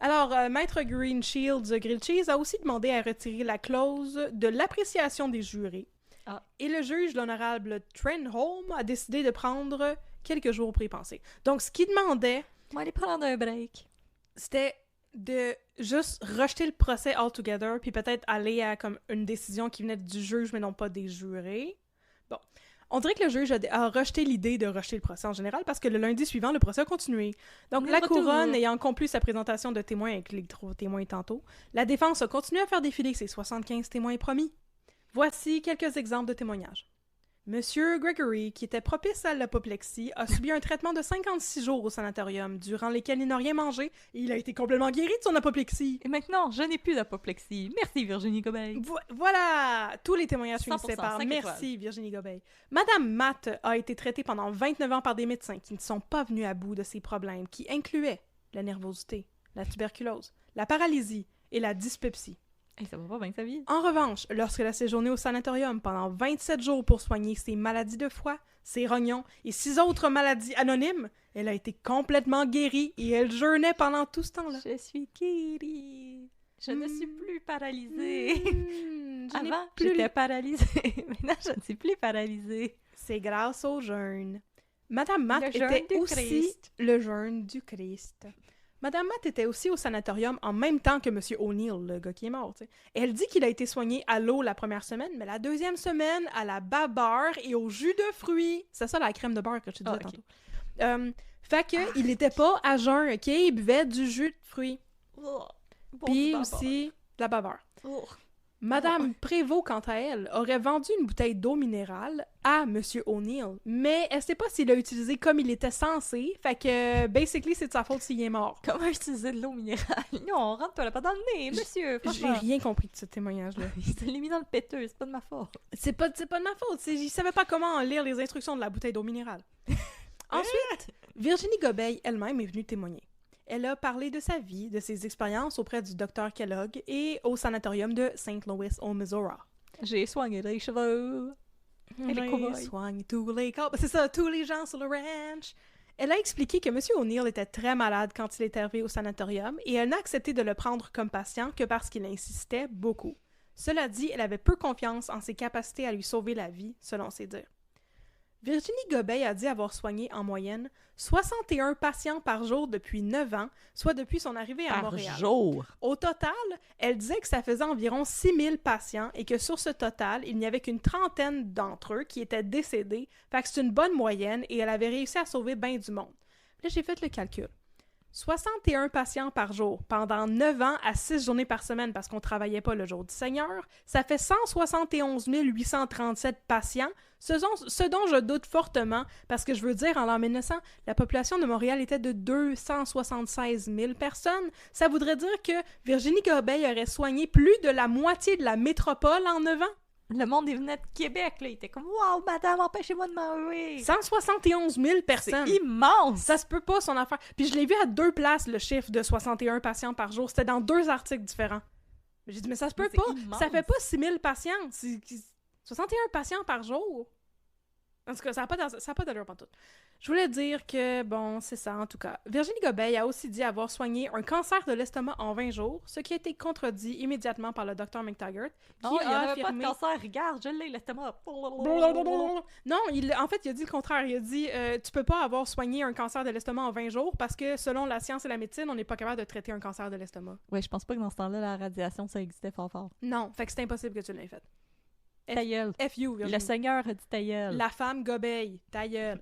Alors, Maître Greenshields Grillcheese a aussi demandé à retirer la clause de l'appréciation des jurés. Ah. Et le juge, l'honorable Trenholm, a décidé de prendre quelques jours pour y penser. Donc, ce qu'il demandait... On va aller prendre un break. C'était de juste rejeter le procès altogether, puis peut-être aller à comme une décision qui venait du juge, mais non pas des jurés. Bon. On dirait que le juge a rejeté l'idée de rejeter le procès en général, parce que le lundi suivant, le procès a continué. Donc, la couronne ayant conclu sa présentation de témoins avec les 3 témoins tantôt, la défense a continué à faire défiler ses 75 témoins promis. Voici quelques exemples de témoignages. Monsieur Gregory, qui était propice à l'apoplexie, a subi un traitement de 56 jours au sanatorium, durant lesquels il n'a rien mangé, et il a été complètement guéri de son apoplexie. Et maintenant, je n'ai plus d'apoplexie. Merci, Virginie Gobeil. Voilà! Tous les témoignages finissaient par « Merci, Virginie Gobeil ». Madame Matt a été traitée pendant 29 ans par des médecins qui ne sont pas venus à bout de ses problèmes, qui incluaient la nervosité, la tuberculose, la paralysie et la dyspepsie. Hey, ça va pas bien sa vie. En revanche, lorsqu'elle a séjourné au sanatorium pendant 27 jours pour soigner ses maladies de foie, ses rognons et 6 autres maladies anonymes, elle a été complètement guérie et elle jeûnait pendant tout ce temps-là. Je suis guérie. Je ne suis plus paralysée. Avant, j'étais paralysée. Maintenant, je ne suis plus paralysée. C'est grâce au jeûne. Madame Matt était aussi le jeûne du Christ. Madame Matt était aussi au sanatorium en même temps que Monsieur O'Neill, le gars qui est mort. T'sais. Et elle dit qu'il a été soigné à l'eau la première semaine, mais la deuxième semaine, à la babarre et au jus de fruits. C'est ça la crème de beurre que je te disais tantôt. Fait que il était pas à jeun, OK? Il buvait du jus de fruits. Puis aussi de la babarre. Madame Prévost, quant à elle, aurait vendu une bouteille d'eau minérale à Monsieur O'Neill, mais elle sait pas s'il l'a utilisé comme il était censé, fait que, basically, c'est de sa faute s'il est mort. Comment utiliser de l'eau minérale? Non, rentre-toi pas dans le nez, monsieur, franchement. J'ai rien compris de ce témoignage-là. Il se l'est mis dans le péteux, c'est pas de ma faute. C'est pas de ma faute, il savait pas comment lire les instructions de la bouteille d'eau minérale. Ensuite, Virginie Gobeil elle-même est venue témoigner. Elle a parlé de sa vie, de ses expériences auprès du Dr Kellogg et au sanatorium de St. Louis, au Missouri. J'ai soigné les cheveux. J'ai soigné tous les corps. C'est ça, tous les gens sur le ranch. Elle a expliqué que M. O'Neill était très malade quand il est arrivé au sanatorium et elle n'a accepté de le prendre comme patient que parce qu'il insistait beaucoup. Cela dit, elle avait peu confiance en ses capacités à lui sauver la vie, selon ses dires. Virginie Gobeil a dit avoir soigné en moyenne 61 patients par jour depuis 9 ans, soit depuis son arrivée à Montréal. Par jour? Au total, elle disait que ça faisait environ 6000 patients et que sur ce total, il n'y avait qu'une trentaine d'entre eux qui étaient décédés, fait que c'est une bonne moyenne et elle avait réussi à sauver bien du monde. Là, j'ai fait le calcul. 61 patients par jour pendant 9 ans à 6 journées par semaine parce qu'on ne travaillait pas le jour du Seigneur, ça fait 171 837 patients, ce dont je doute fortement parce que je veux dire, en l'an 1900, la population de Montréal était de 276 000 personnes. Ça voudrait dire que Virginie Gobeil aurait soigné plus de la moitié de la métropole en 9 ans. Le monde, il venait de Québec, là. Il était comme « Wow, madame, empêchez-moi de mourir! » 171 000 personnes! C'est immense! Ça se peut pas, son affaire. Puis je l'ai vu à 2 places, le chiffre de 61 patients par jour. C'était dans 2 articles différents. J'ai dit « Mais ça se peut pas! Immense. Ça fait pas 6 000 patients! 61 patients par jour! » En tout cas, ça n'a pas d'allure pantoute. Je voulais dire que, bon, c'est ça, en tout cas. Virginie Gobeil a aussi dit avoir soigné un cancer de l'estomac en 20 jours, ce qui a été contredit immédiatement par le Dr Mctaggart, qui a affirmé... pas de cancer, regarde, je l'ai, l'estomac. Non, en fait, il a dit le contraire. Il a dit, tu peux pas avoir soigné un cancer de l'estomac en 20 jours parce que, selon la science et la médecine, on n'est pas capable de traiter un cancer de l'estomac. Ouais, je pense pas que dans ce temps-là, la radiation, ça existait fort. Non, fait que c'est impossible que tu l'aies fait. Ta gueule. FU, Virginie. Le Seigneur a dit ta gueule. La femme Gobeil, ta gueule.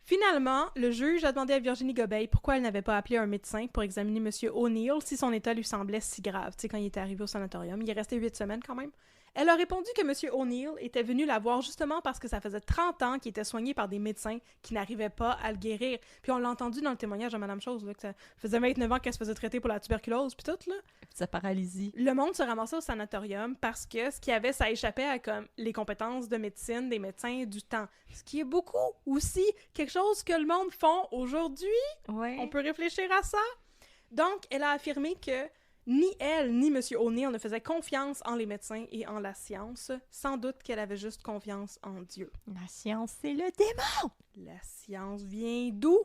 Finalement, le juge a demandé à Virginie Gobeil pourquoi elle n'avait pas appelé un médecin pour examiner M. O'Neill si son état lui semblait si grave. Tu sais, quand il était arrivé au sanatorium, il est resté 8 semaines quand même. Elle a répondu que M. O'Neill était venu la voir justement parce que ça faisait 30 ans qu'il était soigné par des médecins qui n'arrivaient pas à le guérir. Puis on l'a entendu dans le témoignage de Madame Chose, là, que ça faisait 29 ans qu'elle se faisait traiter pour la tuberculose, puis tout, là. Puis sa paralysie. Le monde se ramassait au sanatorium parce que ce qu'il y avait, ça échappait à comme les compétences de médecine des médecins du temps. Ce qui est beaucoup aussi quelque chose que le monde font aujourd'hui. Ouais. On peut réfléchir à ça. Donc, elle a affirmé que ni elle, ni M. O'Neill ne faisaient confiance en les médecins et en la science. Sans doute qu'elle avait juste confiance en Dieu. La science, c'est le démon! La science vient d'où?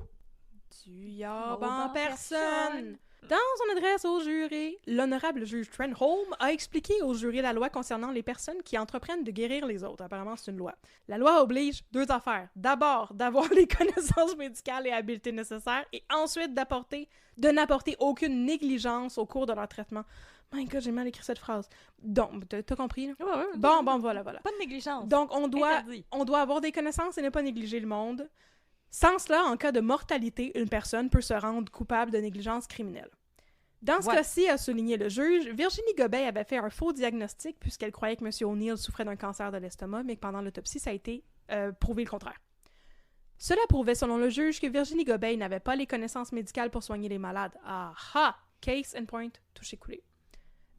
Du yob en personne! Dans son adresse au jury, l'honorable juge Trenholm a expliqué au jury la loi concernant les personnes qui entreprennent de guérir les autres. Apparemment, c'est une loi. La loi oblige 2 affaires. D'abord, d'avoir les connaissances médicales et habiletés nécessaires, et ensuite de n'apporter aucune négligence au cours de leur traitement. My God, j'ai mal écrit cette phrase. Donc, t'as compris, là? Ouais, Bon, voilà. Pas de négligence. Donc, on doit avoir des connaissances et ne pas négliger le monde. Sans cela, en cas de mortalité, une personne peut se rendre coupable de négligence criminelle. Dans ce cas-ci, a souligné le juge, Virginie Gobeil avait fait un faux diagnostic puisqu'elle croyait que M. O'Neill souffrait d'un cancer de l'estomac, mais que pendant l'autopsie, ça a été prouvé le contraire. Cela prouvait, selon le juge, que Virginie Gobeil n'avait pas les connaissances médicales pour soigner les malades. Aha! Case in point, touché coulé.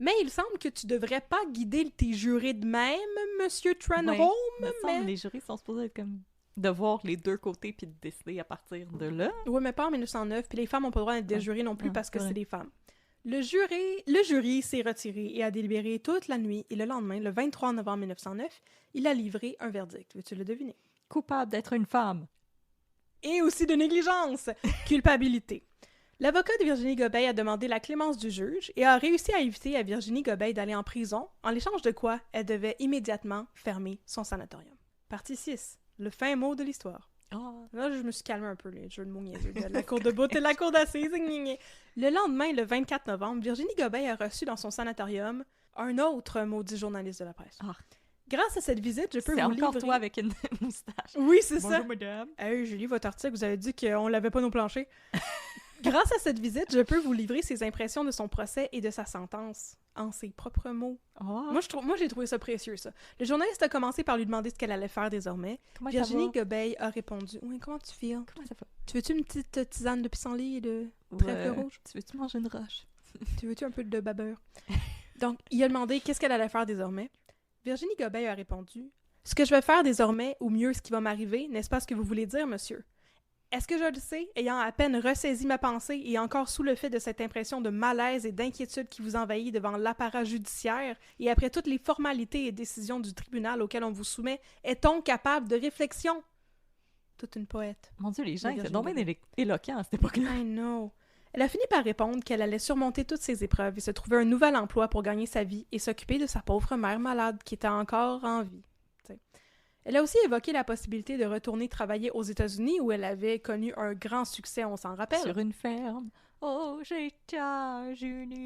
Mais il semble que tu devrais pas guider tes jurés de même, M. Trenholm, mais... Les jurés sont supposés être comme... de voir les deux côtés puis de décider à partir de là. Oui, mais pas en 1909, puis les femmes n'ont pas le droit d'être des jurés non plus parce que c'est des femmes. Le jury s'est retiré et a délibéré toute la nuit, et le lendemain, le 23 novembre 1909, il a livré un verdict. Veux-tu le deviner? Coupable d'être une femme. Et aussi de négligence. Culpabilité. L'avocat de Virginie Gobeil a demandé la clémence du juge et a réussi à éviter à Virginie Gobeil d'aller en prison, en l'échange de quoi elle devait immédiatement fermer son sanatorium. Partie 6. Le fin mot de l'histoire. Là, je me suis calmée un peu, les jeux de mots niaiseux de la cour de bout et la cour d'assises. Le lendemain, le 24 novembre, Virginie Gobeil a reçu dans son sanatorium un autre maudit journaliste de la presse. Grâce à cette visite, je peux vous livrer... C'est encore toi avec une moustache. Oui, c'est ça. Bonjour, madame. Hey, j'ai lu votre article, vous avez dit qu'on lavait pas nos planchers. Grâce à cette visite, je peux vous livrer ses impressions de son procès et de sa sentence, en ses propres mots. Moi, j'ai trouvé ça précieux, ça. Le journaliste a commencé par lui demander ce qu'elle allait faire désormais. Comment Virginie Gobeil a répondu « Oui, comment tu files? Comment ça va? Tu veux-tu une petite tisane de pissenlit et de trèfle rouge? Tu veux-tu manger une roche? Tu veux-tu un peu de babeur? » Donc, il a demandé qu'est-ce qu'elle allait faire désormais. Virginie Gobeil a répondu « Ce que je vais faire désormais, ou mieux ce qui va m'arriver, n'est-ce pas ce que vous voulez dire, monsieur? Est-ce que je le sais, ayant à peine ressaisi ma pensée et encore sous le fait de cette impression de malaise et d'inquiétude qui vous envahit devant l'appareil judiciaire et après toutes les formalités et décisions du tribunal auxquelles on vous soumet, est-on capable de réflexion? » Toute une poète. Mon Dieu, les gens étaient donc bien éloquents à cette époque-là. I know. Elle a fini par répondre qu'elle allait surmonter toutes ces épreuves et se trouver un nouvel emploi pour gagner sa vie et s'occuper de sa pauvre mère malade qui était encore en vie. Elle a aussi évoqué la possibilité de retourner travailler aux États-Unis où elle avait connu un grand succès, on s'en rappelle. Sur une ferme aux États-Unis.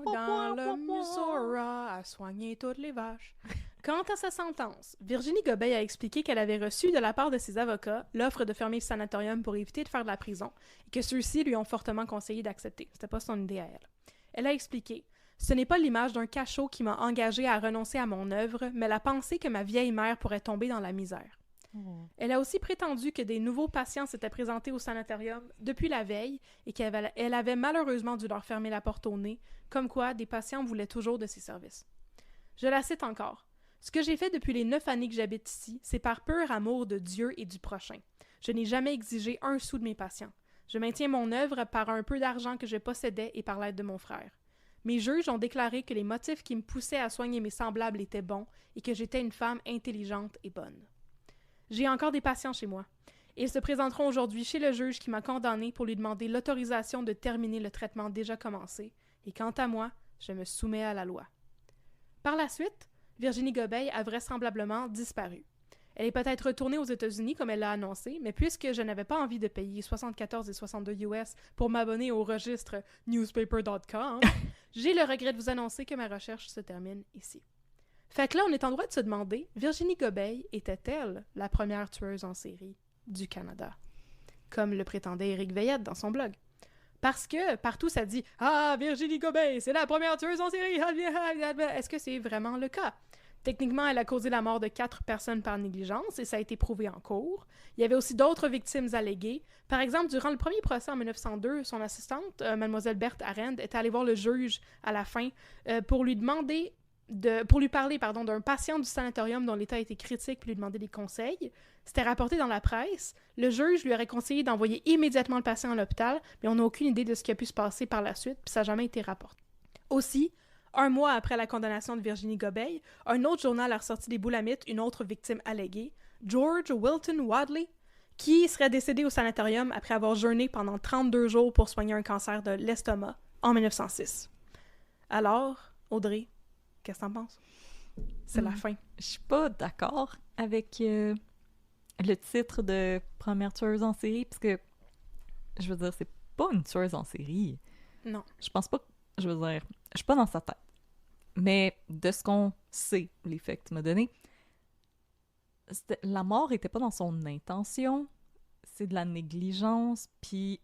Dans le Missouri, à soigner toutes les vaches. Quant à sa sentence, Virginie Gobeil a expliqué qu'elle avait reçu de la part de ses avocats l'offre de fermer le sanatorium pour éviter de faire de la prison et que ceux-ci lui ont fortement conseillé d'accepter. C'était pas son idée à elle. Elle a expliqué: ce n'est pas l'image d'un cachot qui m'a engagée à renoncer à mon œuvre, mais la pensée que ma vieille mère pourrait tomber dans la misère. Elle a aussi prétendu que des nouveaux patients s'étaient présentés au sanatorium depuis la veille et qu'elle avait malheureusement dû leur fermer la porte au nez, comme quoi des patients voulaient toujours de ses services. Je la cite encore. « Ce que j'ai fait depuis les 9 années que j'habite ici, c'est par pur amour de Dieu et du prochain. Je n'ai jamais exigé un sou de mes patients. Je maintiens mon œuvre par un peu d'argent que je possédais et par l'aide de mon frère. Mes juges ont déclaré que les motifs qui me poussaient à soigner mes semblables étaient bons et que j'étais une femme intelligente et bonne. J'ai encore des patients chez moi. Ils se présenteront aujourd'hui chez le juge qui m'a condamnée pour lui demander l'autorisation de terminer le traitement déjà commencé, et quant à moi, je me soumets à la loi. » Par la suite, Virginie Gobeil a vraisemblablement disparu. Elle est peut-être retournée aux États-Unis comme elle l'a annoncé, mais puisque je n'avais pas envie de payer 74 et 62 US pour m'abonner au registre newspaper.com, j'ai le regret de vous annoncer que ma recherche se termine ici. Fait que là, on est en droit de se demander, Virginie Gobeil était-elle la première tueuse en série du Canada? Comme le prétendait Éric Veillette dans son blog. Parce que partout ça dit « Ah, Virginie Gobeil, c'est la première tueuse en série! » Est-ce que c'est vraiment le cas? Techniquement, elle a causé la mort de 4 personnes par négligence et ça a été prouvé en cours. Il y avait aussi d'autres victimes alléguées. Par exemple, durant le premier procès en 1902, son assistante, Mademoiselle Berthe Arend, était allée voir le juge à la fin pour lui parler d'un patient du sanatorium dont l'état était critique puis lui demander des conseils. C'était rapporté dans la presse. Le juge lui aurait conseillé d'envoyer immédiatement le patient à l'hôpital, mais on n'a aucune idée de ce qui a pu se passer par la suite, puis ça n'a jamais été rapporté. Aussi, 1 mois après la condamnation de Virginie Gobeil, un autre journal a ressorti des boulamites une autre victime alléguée, George Wilton Wadley, qui serait décédé au sanatorium après avoir jeûné pendant 32 jours pour soigner un cancer de l'estomac en 1906. Alors, Audrey, qu'est-ce que t'en penses? C'est la fin. Je suis pas d'accord avec le titre de première tueuse en série, parce que, je veux dire, c'est pas une tueuse en série. Non. Je pense pas, je veux dire, je suis pas dans sa tête. Mais de ce qu'on sait, les faits que tu m'as donnés, la mort était pas dans son intention, c'est de la négligence, puis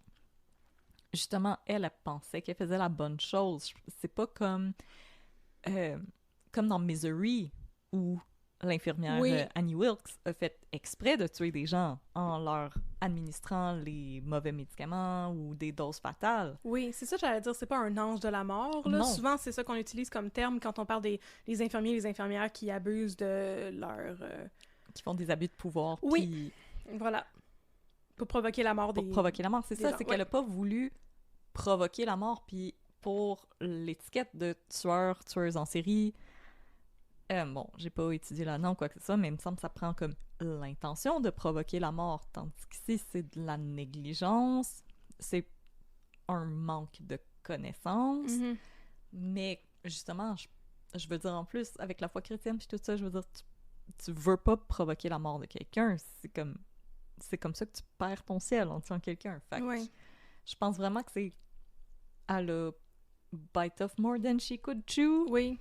justement, elle pensait qu'elle faisait la bonne chose. C'est pas comme dans Misery, où l'infirmière Annie Wilkes a fait exprès de tuer des gens en leur administrant les mauvais médicaments ou des doses fatales. Oui, c'est ça que j'allais dire, c'est pas un ange de la mort. Là. Souvent, c'est ça qu'on utilise comme terme quand on parle des infirmiers et les infirmières qui abusent de leur... Qui font des abus de pouvoir. Oui, voilà. Pour provoquer la mort des... Pour provoquer la mort, c'est ça, gens. C'est qu'elle a pas voulu provoquer la mort, puis pour l'étiquette de tueuse en série... bon, j'ai pas étudié là-dedans ou quoi que ce soit, mais il me semble que ça prend comme l'intention de provoquer la mort, tandis qu'ici, c'est de la négligence, c'est un manque de connaissances, mais justement, je veux dire, en plus, avec la foi chrétienne puis tout ça, je veux dire, tu veux pas provoquer la mort de quelqu'un, c'est comme c'est comme ça que tu perds ton ciel en tuant quelqu'un. Fait que je pense vraiment que c'est... Elle a bite off more than she could chew. Oui.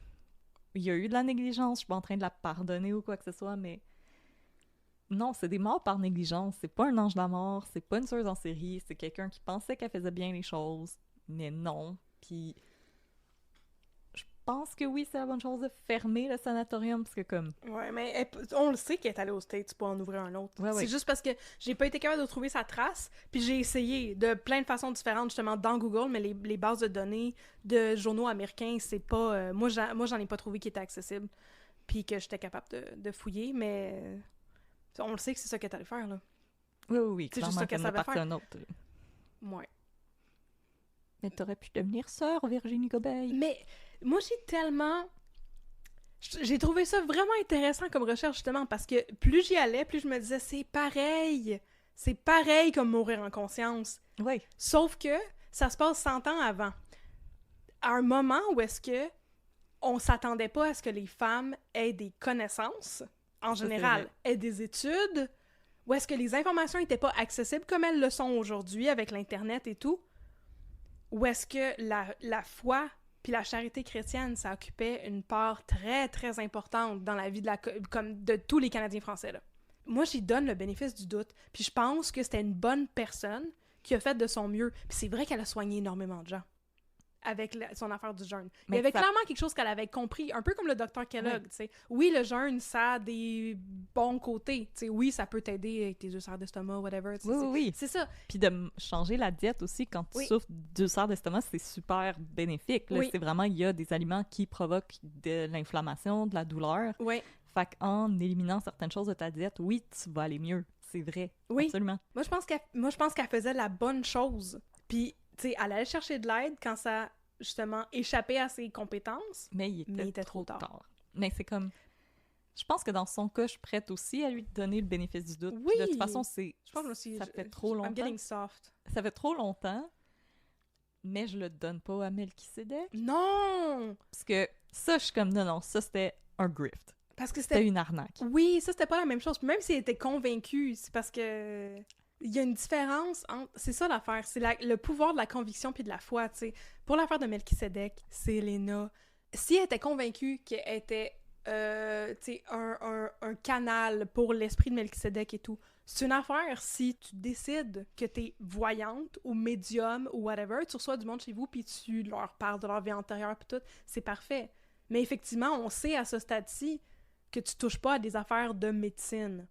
Il y a eu de la négligence, je suis pas en train de la pardonner ou quoi que ce soit, mais non, c'est des morts par négligence. C'est pas un ange de la mort, c'est pas une tueuse en série, c'est quelqu'un qui pensait qu'elle faisait bien les choses, mais non. Puis je pense que oui, c'est la bonne chose de fermer le sanatorium, parce que comme... Ouais, mais on le sait qu'elle est allée aux States pour en ouvrir un autre. Ouais, c'est juste parce que j'ai pas été capable de trouver sa trace, puis j'ai essayé de plein de façons différentes, justement, dans Google, mais les bases de données de journaux américains, c'est pas... moi, j'en ai pas trouvé qui était accessible, puis que j'étais capable de fouiller, mais on le sait que c'est ça qu'elle est allée faire, là. Oui, c'est juste ça qu'elle savait faire. Un autre. Ouais. Mais t'aurais pu devenir sœur, Virginie Gobeil. Mais moi, j'ai trouvé ça vraiment intéressant comme recherche, justement, parce que plus j'y allais, plus je me disais, c'est pareil comme mourir en conscience. Oui. Sauf que ça se passe 100 ans avant. À un moment où est-ce que on s'attendait pas à ce que les femmes aient des connaissances, en général, aient des études, où est-ce que les informations n'étaient pas accessibles comme elles le sont aujourd'hui avec l'Internet et tout, où est-ce que la foi puis la charité chrétienne, ça occupait une part très, très importante dans la vie de tous les Canadiens français, là. Moi, j'y donne le bénéfice du doute, puis je pense que c'était une bonne personne qui a fait de son mieux. Puis c'est vrai qu'elle a soigné énormément de gens avec son affaire du jeûne. Il y avait clairement quelque chose qu'elle avait compris, un peu comme le docteur Kellogg, tu sais. Oui, le jeûne, ça a des bons côtés, tu sais. Oui, ça peut t'aider avec tes ulcères d'estomac, whatever. Oui. C'est ça. Puis de changer la diète aussi, quand tu souffres d'ulcères d'estomac, c'est super bénéfique. Là. C'est vraiment, il y a des aliments qui provoquent de l'inflammation, de la douleur. Oui. Fait qu'en éliminant certaines choses de ta diète, oui, tu vas aller mieux. C'est vrai. Oui. Absolument. Moi, je pense qu'elle faisait la bonne chose. Puis, tu sais, elle allait chercher de l'aide quand ça, justement, échappait à ses compétences. Mais il était trop tard. Mais c'est comme... Je pense que dans son cas, je suis prête aussi à lui donner le bénéfice du doute. Oui! De toute façon, ça fait trop longtemps. I'm getting soft. Ça fait trop longtemps, mais je le donne pas à Melchisedec. Non! Parce que ça, je suis comme, non, ça, c'était un grift. Parce que c'était une arnaque. Oui, ça, c'était pas la même chose. Même s'il était convaincu, c'est parce que... Il y a une différence entre... C'est ça l'affaire, c'est le pouvoir de la conviction puis de la foi, tu sais. Pour l'affaire de Melchisedec, c'est Elena. Si elle était convaincue qu'elle était, tu sais, un canal pour l'esprit de Melchisedec et tout, c'est une affaire si tu décides que t'es voyante ou médium ou whatever, tu reçois du monde chez vous puis tu leur parles de leur vie antérieure puis tout, c'est parfait. Mais effectivement, on sait à ce stade-ci que tu touches pas à des affaires de médecine.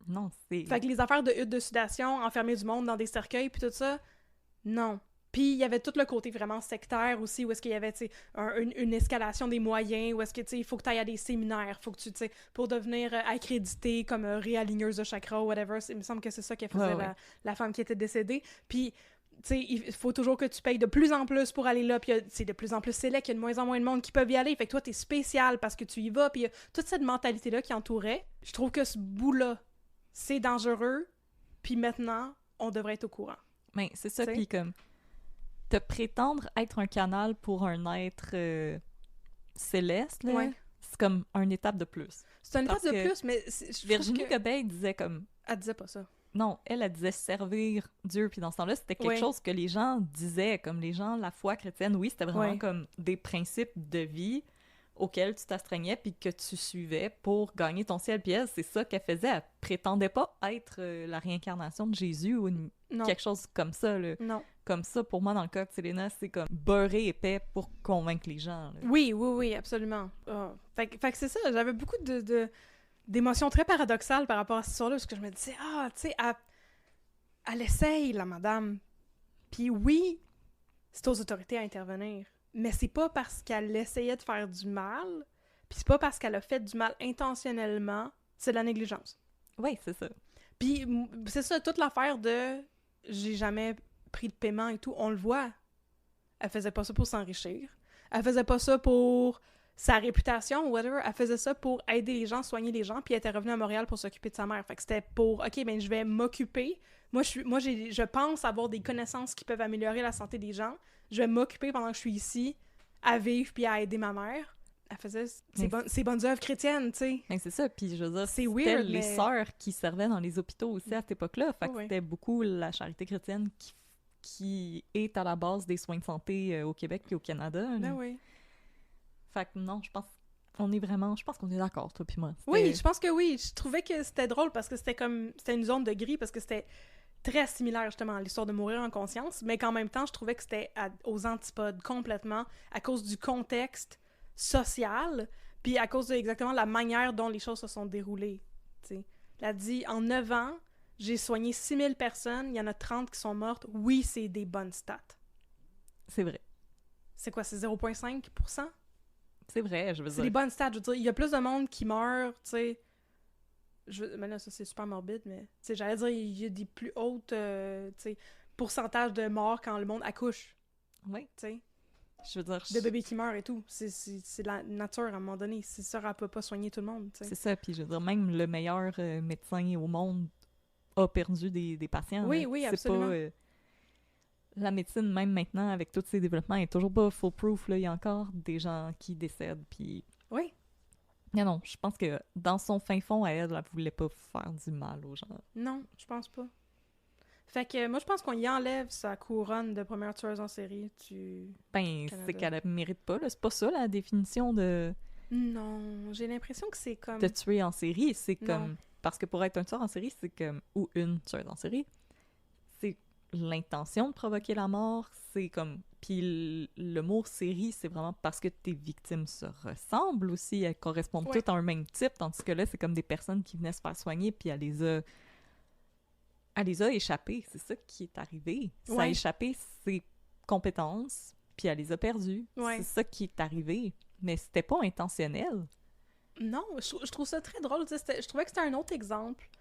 Non, c'est... Fait que les affaires de hutte de sudation, enfermer du monde dans des cercueils, puis tout ça, non. Puis il y avait tout le côté vraiment sectaire aussi, où est-ce qu'il y avait, tu sais, une escalation des moyens, où est-ce que, tu sais, il faut que tu ailles à des séminaires, faut que tu sais, pour devenir accrédité comme réaligneuse de chakra ou whatever, il me semble que c'est ça qu'elle faisait la femme qui était décédée. Puis, tu sais, il faut toujours que tu payes de plus en plus pour aller là, puis c'est de plus en plus sélect, il y a de moins en moins de monde qui peuvent y aller, fait que toi, t'es spécial parce que tu y vas, puis toute cette mentalité-là qui entourait, je trouve que ce bout-là, c'est dangereux, puis maintenant, on devrait être au courant. Mais c'est ça qui, comme, te prétendre être un canal pour un être céleste, là, c'est comme une étape de plus. C'est une étape de plus, mais... Virginie Gobeil disait comme... Elle disait pas ça. Non, elle disait servir Dieu, puis dans ce temps-là, c'était quelque chose que les gens disaient, comme les gens, la foi chrétienne, oui, c'était vraiment comme des principes de vie auxquels tu t'astreignais puis que tu suivais pour gagner ton ciel. Puis elle, c'est ça qu'elle faisait. Elle prétendait pas être la réincarnation de Jésus ou quelque chose comme ça. Là. Non. Comme ça, pour moi, dans le cas de Selena, c'est comme beurrer épais pour convaincre les gens. Là. Oui, absolument. Oh. Fait que c'est ça, j'avais beaucoup d'émotions très paradoxales par rapport à cette histoire-là, parce que je me disais, tu sais, elle essaye, la madame. Puis oui, c'est aux autorités à intervenir. Mais c'est pas parce qu'elle essayait de faire du mal, puis c'est pas parce qu'elle a fait du mal intentionnellement, c'est de la négligence. Oui, c'est ça. Puis c'est ça, toute l'affaire de « j'ai jamais pris de paiement et tout », on le voit. Elle faisait pas ça pour s'enrichir. Elle faisait pas ça pour sa réputation ou whatever. Elle faisait ça pour aider les gens, soigner les gens, puis elle était revenue à Montréal pour s'occuper de sa mère. Fait que c'était pour « OK, ben je vais m'occuper. Je pense avoir des connaissances qui peuvent améliorer la santé des gens. Je vais m'occuper pendant que je suis ici à vivre puis à aider ma mère. elle faisait ses bonnes œuvres chrétiennes, tu sais. Mais c'est ça, puis je veux dire, c'est c'était weird, les sœurs qui servaient dans les hôpitaux aussi à cette époque-là, fait que c'était beaucoup la charité chrétienne qui est à la base des soins de santé au Québec et au Canada. Ben oui. Fait que non, je pense qu'on est d'accord, toi puis moi. Oui, je pense que oui. Je trouvais que c'était drôle parce que c'était une zone de gris, parce que c'était très similaire justement à l'histoire de mourir en conscience, mais qu'en même temps, je trouvais que c'était aux antipodes complètement à cause du contexte social, puis à cause de exactement la manière dont les choses se sont déroulées. T'sais. Elle a dit, en 9 ans, j'ai soigné 6000 personnes, il y en a 30 qui sont mortes. Oui, c'est des bonnes stats. C'est vrai. C'est quoi, c'est 0,5%? C'est vrai, je veux dire. C'est des bonnes stats, je veux dire. Il y a plus de monde qui meurt, tu sais. Mais là, ça, c'est super morbide, mais... Tu sais, j'allais dire, il y a des plus hautes, tu sais, pourcentages de morts quand le monde accouche. Oui. Tu sais. Je veux dire... De bébés qui meurent et tout. C'est la nature, à un moment donné. C'est ça, elle peut pas soigner tout le monde, tu sais. C'est ça, puis je veux dire, même le meilleur médecin au monde a perdu des patients. Oui, oui, absolument. C'est pas... la médecine, même maintenant, avec tous ces développements, est toujours pas foolproof, là. Il y a encore des gens qui décèdent, puis... Oui. Non, je pense que dans son fin fond, elle voulait pas faire du mal aux gens. Non, je pense pas. Fait que moi, je pense qu'on y enlève sa couronne de première tueuse en série du Canada. C'est qu'elle mérite pas, là. C'est pas ça, la définition de... Non, j'ai l'impression que c'est comme... De tuer en série, c'est comme... Non. Parce que pour être un tueur en série, c'est comme... Ou une tueuse en série, c'est l'intention de provoquer la mort, c'est comme... Puis le mot série, c'est vraiment parce que tes victimes se ressemblent aussi, elles correspondent toutes à un même type, tandis que là, c'est comme des personnes qui venaient se faire soigner, puis elle les a échappées. C'est ça qui est arrivé. Ça a échappé ses compétences, puis elle les a perdues. C'est ça qui est arrivé. Mais c'était pas intentionnel. Non, je trouve ça très drôle. Je trouvais que c'était un autre exemple. Tu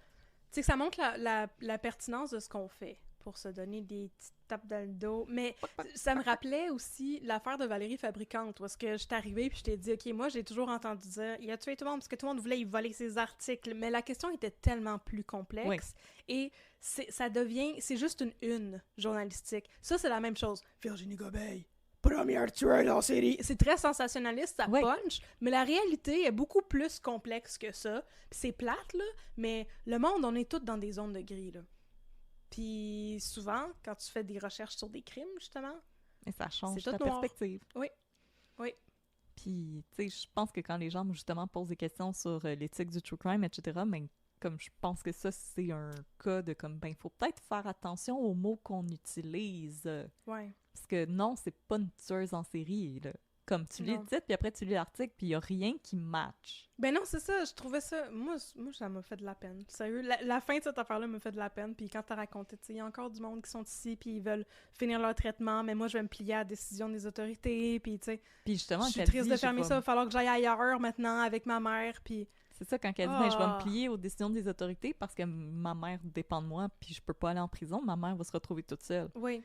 sais, que ça montre la pertinence de ce qu'on fait pour se donner des petites tapes dans le dos. Mais ça me rappelait aussi l'affaire de Valérie Fabricante, où est-ce que je suis arrivée puis je t'ai dit, OK, moi, j'ai toujours entendu dire, il a tué tout le monde parce que tout le monde voulait y voler ses articles. Mais la question était tellement plus complexe. Et c'est juste une journalistique. Ça, c'est la même chose. Virginie Gobeil, première tueuse en série. C'est très sensationnaliste, ça punch, mais la réalité est beaucoup plus complexe que ça. Puis c'est plate, là, mais le monde, on est tous dans des zones de gris, là. Puis souvent, quand tu fais des recherches sur des crimes, justement... Et ça change ta perspective. Oui. Puis, tu sais, je pense que quand les gens, justement, posent des questions sur l'éthique du true crime, etc., mais comme je pense que ça, c'est un cas de comme, ben, faut peut-être faire attention aux mots qu'on utilise. Parce que non, c'est pas une tueuse en série, là. Comme tu lis le titre, puis après tu lis l'article, puis il y a rien qui match. Ben non, c'est ça, je trouvais ça... Moi ça m'a fait de la peine. Sérieux, la fin de cette affaire-là m'a fait de la peine, puis quand t'as raconté, tu sais, il y a encore du monde qui sont ici, puis ils veulent finir leur traitement, mais moi, je vais me plier à la décision des autorités, puis tu sais... Puis justement, je suis triste de fermer ça, il va falloir que j'aille ailleurs maintenant avec ma mère, puis... C'est ça, quand elle dit, ben, je vais me plier aux décisions des autorités parce que ma mère dépend de moi, puis je peux pas aller en prison, ma mère va se retrouver toute seule. Oui.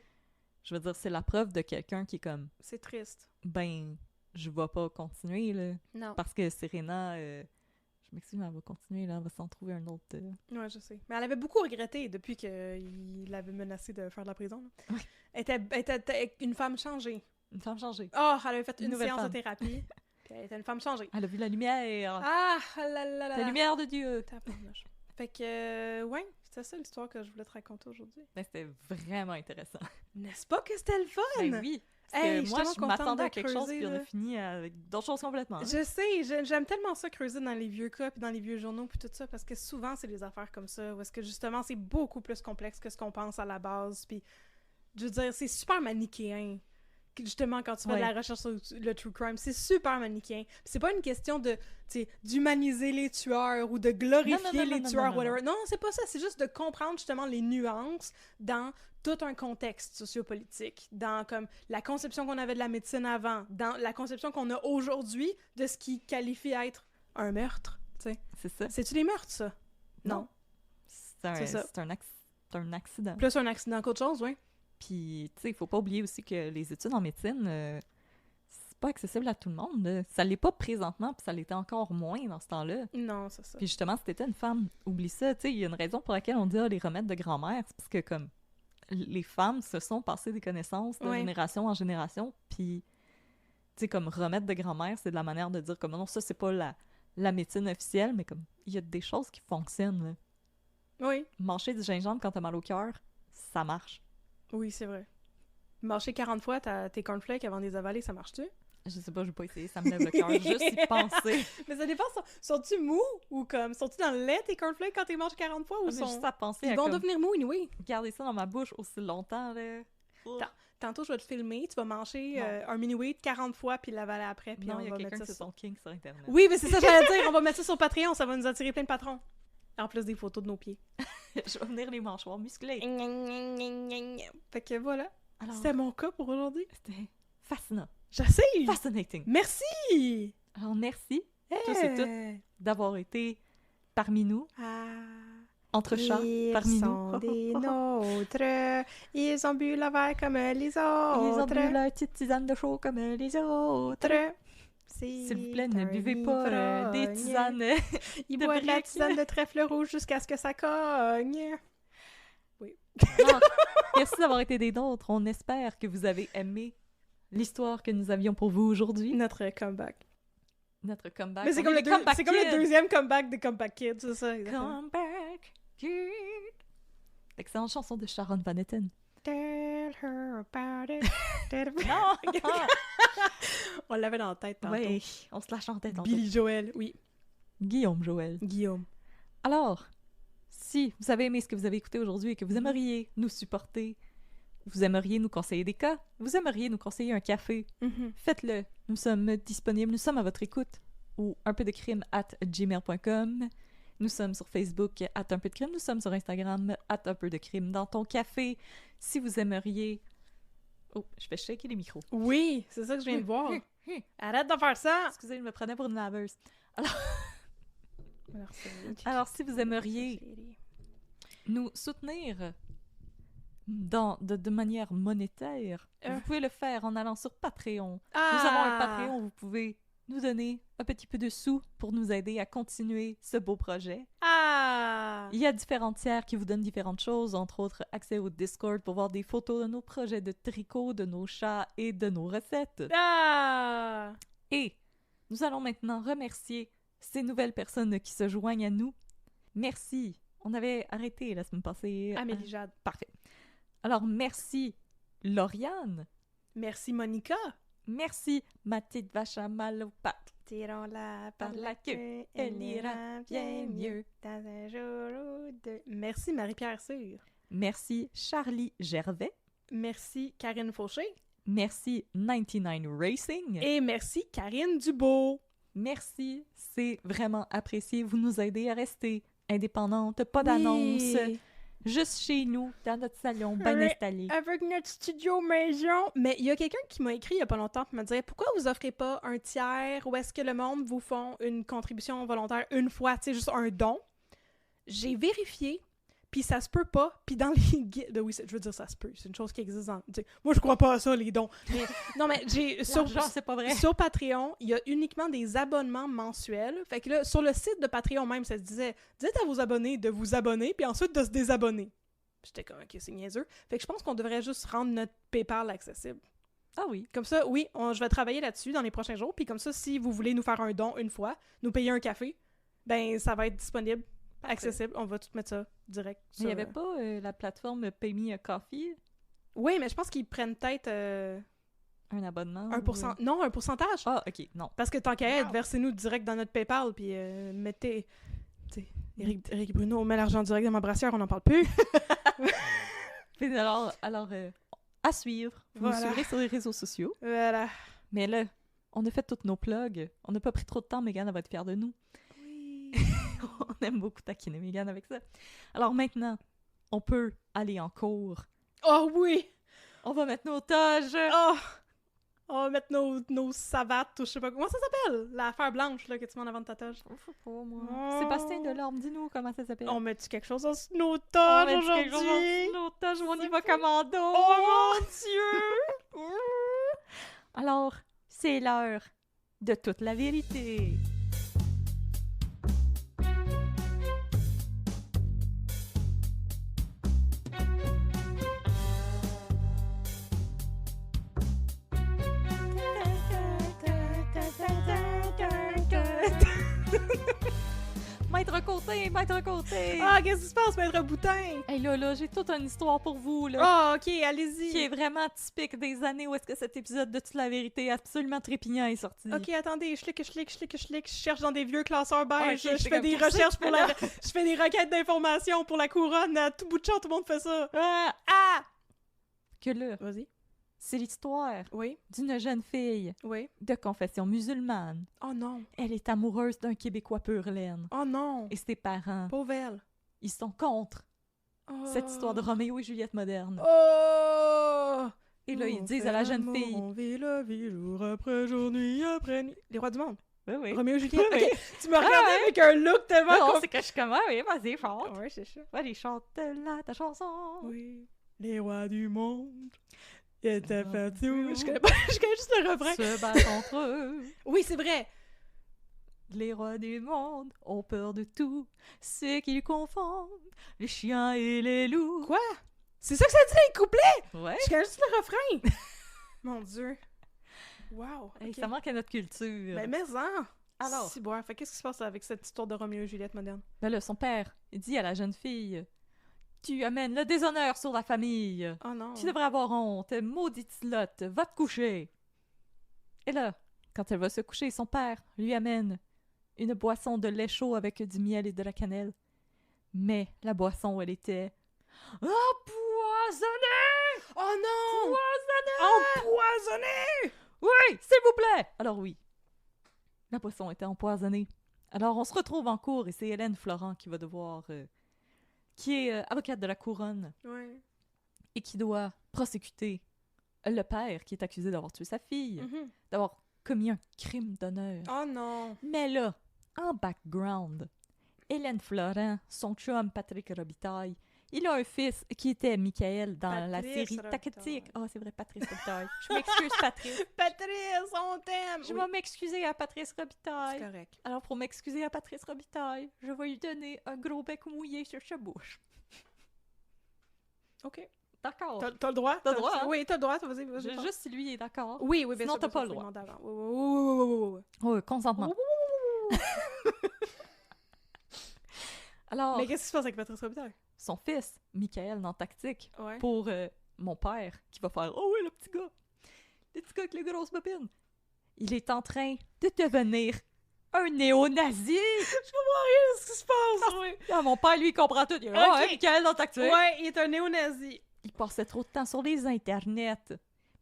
Je veux dire, c'est la preuve de quelqu'un qui est comme... C'est triste. Ben, je vais pas continuer, là. Non. Parce que Serena, je m'excuse, mais elle va continuer, là, elle va s'en trouver un autre... Ouais, je sais. Mais elle avait beaucoup regretté depuis qu'il l'avait menacée de faire de la prison. Oui. Elle était une femme changée. Une femme changée. Oh, elle avait fait une séance de thérapie. Puis elle était une femme changée. Elle a vu la lumière. Ah, la lumière de Dieu. Fait que, ouais, c'est ça l'histoire que je voulais te raconter aujourd'hui. Ben, c'était vraiment intéressant. N'est-ce pas que c'était le fun? Ben oui. Parce que moi, je m'attendais à quelque chose, puis on a fini avec d'autres choses complètement. Je sais, j'aime tellement ça creuser dans les vieux cas, puis dans les vieux journaux, puis tout ça, parce que souvent, c'est des affaires comme ça, où est-ce que, justement, c'est beaucoup plus complexe que ce qu'on pense à la base, puis, je veux dire, c'est super manichéen. Justement, quand tu fais de la recherche sur le true crime, c'est super manichéen. C'est pas une question de, d'humaniser les tueurs ou de glorifier les tueurs, whatever. Non, c'est pas ça. C'est juste de comprendre, justement, les nuances dans tout un contexte sociopolitique, dans, comme, la conception qu'on avait de la médecine avant, dans la conception qu'on a aujourd'hui de ce qui qualifie à être un meurtre, tu sais. C'est ça. C'est-tu des meurtres, ça? Non. C'est un accident. Plus un accident qu'autre chose, oui. Puis, tu sais, il faut pas oublier aussi que les études en médecine, c'est pas accessible à tout le monde. Là. Ça l'est pas présentement, puis ça l'était encore moins dans ce temps-là. Non, c'est ça. Puis justement, si t'étais une femme, oublie ça. Tu sais, il y a une raison pour laquelle on dit les remèdes de grand-mère, c'est parce que, comme, les femmes se sont passées des connaissances de génération en génération, puis sais, comme remède de grand-mère, c'est de la manière de dire comme non, ça, c'est pas la médecine officielle, mais comme il y a des choses qui fonctionnent, là. Oui. Manger du gingembre quand t'as mal au cœur, ça marche. Oui, c'est vrai. Marcher 40 fois tes cornflakes avant de les avaler, ça marche-tu? Je sais pas, j'ai pas essayé, ça me lève le cœur juste y penser. Mais ça dépend, sont-tu mous ou comme, sont-tu dans le lait tes cornflakes quand t'es mangé 40 fois ou sont... Juste à penser Ils vont devenir mous, oui. Garder ça dans ma bouche aussi longtemps, là. Tantôt, je vais te filmer, tu vas manger un mini-wheat 40 fois puis l'avaler après. Puis non, on il y a va quelqu'un mettre qui ça fait son king sur Internet. Oui, mais c'est ça que j'allais dire, on va mettre ça sur Patreon, ça va nous attirer plein de patrons. En plus des photos de nos pieds. Je vais venir les mâchoires musclés. Fait que voilà. Alors, c'était mon cas pour aujourd'hui. C'était fascinant. J'essaie! Fascinating. Merci! Alors, merci, tous et toutes, d'avoir été parmi nous, entre chats, parmi nous. Ils sont des nôtres, ils ont bu leur verre comme les autres. Ils ont bu leur petite tisane de chaud comme les autres. S'il vous plaît, ne buvez pas des tisanes. Ils boivent de la tisane de trèfle rouge jusqu'à ce que ça cogne. Oui. Non, merci d'avoir été des nôtres. On espère que vous avez aimé l'histoire que nous avions pour vous aujourd'hui. Notre comeback. Notre comeback. Mais c'est comme, le deuxième comeback des Comeback Kids, c'est ça. Exactement. Comeback Kid. Excellente chanson de Sharon Van Etten. Tell her about it. Non! On l'avait dans la tête tantôt. Oui, on se la chantait tantôt. Billy Joel, oui. Guillaume Joël. Guillaume. Alors, si vous avez aimé ce que vous avez écouté aujourd'hui et que vous aimeriez nous supporter, vous aimeriez nous conseiller des cas, vous aimeriez nous conseiller un café, faites-le. Nous sommes disponibles, nous sommes à votre écoute ou unpeudecrime@gmail.com. Nous sommes sur Facebook @unpeudecrime, nous sommes sur Instagram @unpeudecrime. Dans ton café, si vous aimeriez... Oh, je fais shaker les micros. Oui, c'est ça que je viens de voir. Arrête de faire ça! Excusez, je me prenais pour une laveuse. Alors, si vous aimeriez nous soutenir de manière monétaire, vous pouvez le faire en allant sur Patreon. Nous avons un Patreon, vous pouvez nous donner un petit peu de sous pour nous aider à continuer ce beau projet. Il y a différents tiers qui vous donnent différentes choses, entre autres accès au Discord pour voir des photos de nos projets de tricot, de nos chats et de nos recettes. Et nous allons maintenant remercier ces nouvelles personnes qui se joignent à nous. Merci. On avait arrêté la semaine passée. Amélie Jade. Parfait. Alors, merci Lauriane. Merci Monica. Merci ma petite vache à mal aux pattes. Tirons-la par la queue, elle ira bien mieux. Dans un jour ou deux. Merci Marie-Pierre Cyr. Merci Charlie Gervais. Merci Karine Fauché. Merci 99 Racing. Et merci Karine Dubeau. Merci, c'est vraiment apprécié. Vous nous aidez à rester indépendante, pas d'annonce. Juste chez nous, dans notre salon, bien installé. Avec notre studio maison. Mais il y a quelqu'un qui m'a écrit il y a pas longtemps pour me dire pourquoi vous offrez pas un tiers ou est-ce que le monde vous font une contribution volontaire une fois, tu sais, juste un don. J'ai vérifié, puis ça se peut pas. Puis dans les guides... Oui, je veux dire, ça se peut. C'est une chose qui existe dans... Moi, je crois pas à ça, les dons. Mais, non, mais j'ai... c'est pas vrai. Sur Patreon, il y a uniquement des abonnements mensuels. Fait que là, sur le site de Patreon même, ça se disait « Dites à vos abonnés de vous abonner, puis ensuite de se désabonner. » J'étais comme « Ok, c'est niaiseux. » Fait que je pense qu'on devrait juste rendre notre PayPal accessible. Ah oui. Comme ça, oui, je vais travailler là-dessus dans les prochains jours. Puis comme ça, si vous voulez nous faire un don une fois, nous payer un café, ben ça va être disponible. Accessible, on va tout mettre ça direct. Mais il n'y avait pas la plateforme Pay Me a Coffee? Oui, mais je pense qu'ils prennent peut-être... un abonnement? Non, un pourcentage. Ah, ok, non. Parce que tant qu'à être, versez-nous direct dans notre PayPal, puis mettez... Éric Bruno met l'argent direct dans ma brassière, on n'en parle plus. alors à suivre. Vous nous suivrez sur les réseaux sociaux. Voilà. Mais là, on a fait toutes nos plugs. On n'a pas pris trop de temps, Mégane va être fière de nous. On aime beaucoup taquiner Mégane avec ça. Alors maintenant, on peut aller en cours. Oh oui! On va mettre nos toges. Oh! On va mettre nos savates, ou je sais pas comment ça s'appelle. L'affaire blanche là, que tu mets en avant de ta toge. Je sais pas, moi. Oh. Sébastien Delorme, dis-nous comment ça s'appelle. On met-tu quelque chose sur nos toges aujourd'hui? Nos toges, on y va commando. Oh mon Dieu! Alors, c'est l'heure de toute la vérité. Côté, Maître Côté! Ah, qu'est-ce qui se passe, Maître Boutin? Hey là, j'ai toute une histoire pour vous, là. Ah, ok, allez-y. Qui est vraiment typique des années où est-ce que cet épisode de Toute la vérité absolument trépignant est sorti. Ok, attendez, je cherche dans des vieux classeurs beige, Ok, je fais des recherches pour là. je fais des requêtes d'informations pour la couronne, à tout bout de champ, tout le monde fait ça. Ah! Que là, Vas-y. c'est l'histoire Oui, d'une jeune fille oui. de confession musulmane. Oh non, Elle est amoureuse d'un Québécois pur laine. oh non, Et ses parents, pauvre elle. ils sont contre cette histoire de Roméo et Juliette moderne. Oh! Et là, ils disent à la jeune fille... On vit la vie jour après jour, nuit après nuit. Les rois du monde. Oui, oui. Roméo et Juliette. Oui, Ok, tu me regardais ouais. avec un look tellement... Non, c'est que je suis comme, ah oui, vas-y, chante. Ouais, c'est ça. Allez, chante-la ta chanson. Oui. Les rois du monde étaient Ah, partout. Je connais pas, je connais juste le refrain. Se battent entre eux. Oui, c'est vrai. Les rois du monde ont peur de tout. C'est qu'ils confondent les chiens et les loups. Quoi? C'est ça que ça dit dans les couplets? Ouais. Je connais juste le refrain. Mon Dieu. Wow. Hey, ok. ça manque à notre culture. Ben, mais hein. Alors, Si, bon, fait qu'est-ce qui se passe avec cette histoire de Roméo et Juliette moderne? ben là, son père, il dit à la jeune fille, tu amènes le déshonneur sur la famille. Oh non. Tu devrais avoir honte, maudite slotte, va te coucher. Et là, quand elle va se coucher, son père lui amène une boisson de lait chaud avec du miel et de la cannelle. Mais la boisson, elle était empoisonnée! Oh non! Empoisonnée! Empoisonné! Oui, s'il vous plaît! Alors oui, la boisson était empoisonnée. Alors on se retrouve en cour et c'est Hélène Florent qui va devoir... qui est avocate de la couronne Ouais. et qui doit prosécuter le père qui est accusé d'avoir tué sa fille, Mhm. d'avoir commis un crime d'honneur. Oh non. Mais là, en background, Hélène Florent, son chum Patrick Robitaille, il a un fils qui était Michael dans la Patrice série Robitaille. Tactique. Ah, c'est vrai, Patrice Robitaille. Je m'excuse, Patrice. Patrice, on t'aime! Je Oui, vais m'excuser à Patrice c'est Robitaille. correct. Alors, pour m'excuser à Patrice Robitaille, je vais lui donner un gros bec mouillé sur sa bouche. OK. D'accord. T'as le droit? T'as le droit, hein? Oui, t'as le droit. Vas-y. Juste si lui est d'accord. Oui, oui, bien Sinon, sûr. t'as bien pas sûr, le faut droit. demander avant. Oui. Oh, consentement. Alors, Mais qu'est-ce qui se passe avec Patrice Robitaille? son fils, Michael, dans Tactique, Ouais. pour mon père, qui va faire « Oh oui, le petit gars! Le petit gars avec les grosses bobines! » Il est en train de devenir un néo-nazi! Qu'est-ce qui se passe? Oui. Ah, mon père, lui, il comprend tout. Il est « Ah, Ok. ouais, Michael, dans Tactique! Ouais, il est un néo-nazi. Il passait trop de temps sur les internets.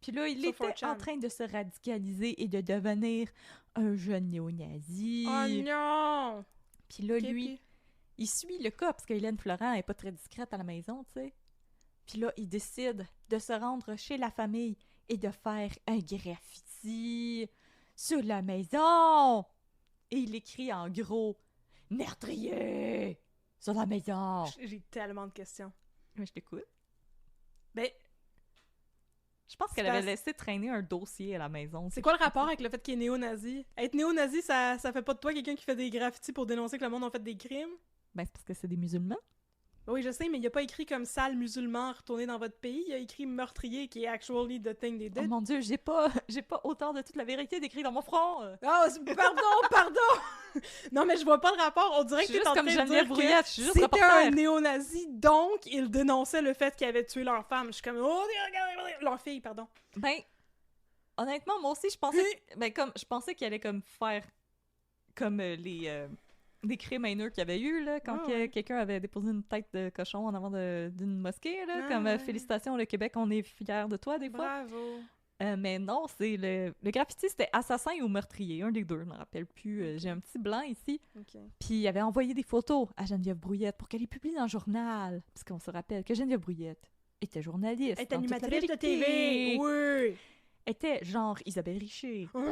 Puis là, il Sur était 4chan. en train de se radicaliser et de devenir un jeune néo-nazi. Oh non! Puis là, Ok, lui, puis- il suit le cas parce qu'Hélène Florent est pas très discrète à la maison, tu sais. Puis là, il décide de se rendre chez la famille et de faire un graffiti sur la maison. Et il écrit en gros « Meurtrier sur la maison J'ai tellement de questions. ». Je t'écoute. Ben, Je pense qu'elle C'est avait parce- laissé traîner un dossier à la maison. c'est quoi le rapport avec le fait qu'il est néo-nazi? Être néo-nazi, ça fait pas de toi quelqu'un qui fait des graffitis pour dénoncer que le monde a fait des crimes? Ben, c'est parce que c'est des musulmans. Oui, je sais, mais il a pas écrit comme sale musulman retourné dans votre pays. Il a écrit meurtrier qui est actually the thing they Oh did. mon Dieu, j'ai pas autant de toute la vérité décrit dans mon front. Ah, pardon! Non, mais je vois pas le rapport. On dirait Je que suis t'es en juste train comme de Geneviève dire Brouillette, que je suis juste c'était reporter. un néo-nazi, donc il dénonçait le fait qu'il avait tué leur femme. Je suis comme, oh, regardez, leur fille, pardon. Ben, honnêtement, moi aussi, je pensais qu'il allait comme faire comme les crimes haineux qu'il y avait eu, là, quand Ah ouais. quelqu'un avait déposé une tête de cochon en avant d'une mosquée, là, Ah comme ouais. félicitations, le Québec, on est fiers de toi, des fois. Bravo. Mais non, c'est le graffiti, c'était assassin ou meurtrier, un des deux, je me rappelle plus. J'ai un petit blanc ici. OK. Puis il avait envoyé des photos à Geneviève Brouillette pour qu'elle les publie dans le journal. Parce qu'on se rappelle que Geneviève Brouillette était journaliste. Elle est dans Toute la animatrice de vérité. TV. Oui. Était genre Isabelle Richer. Mmh.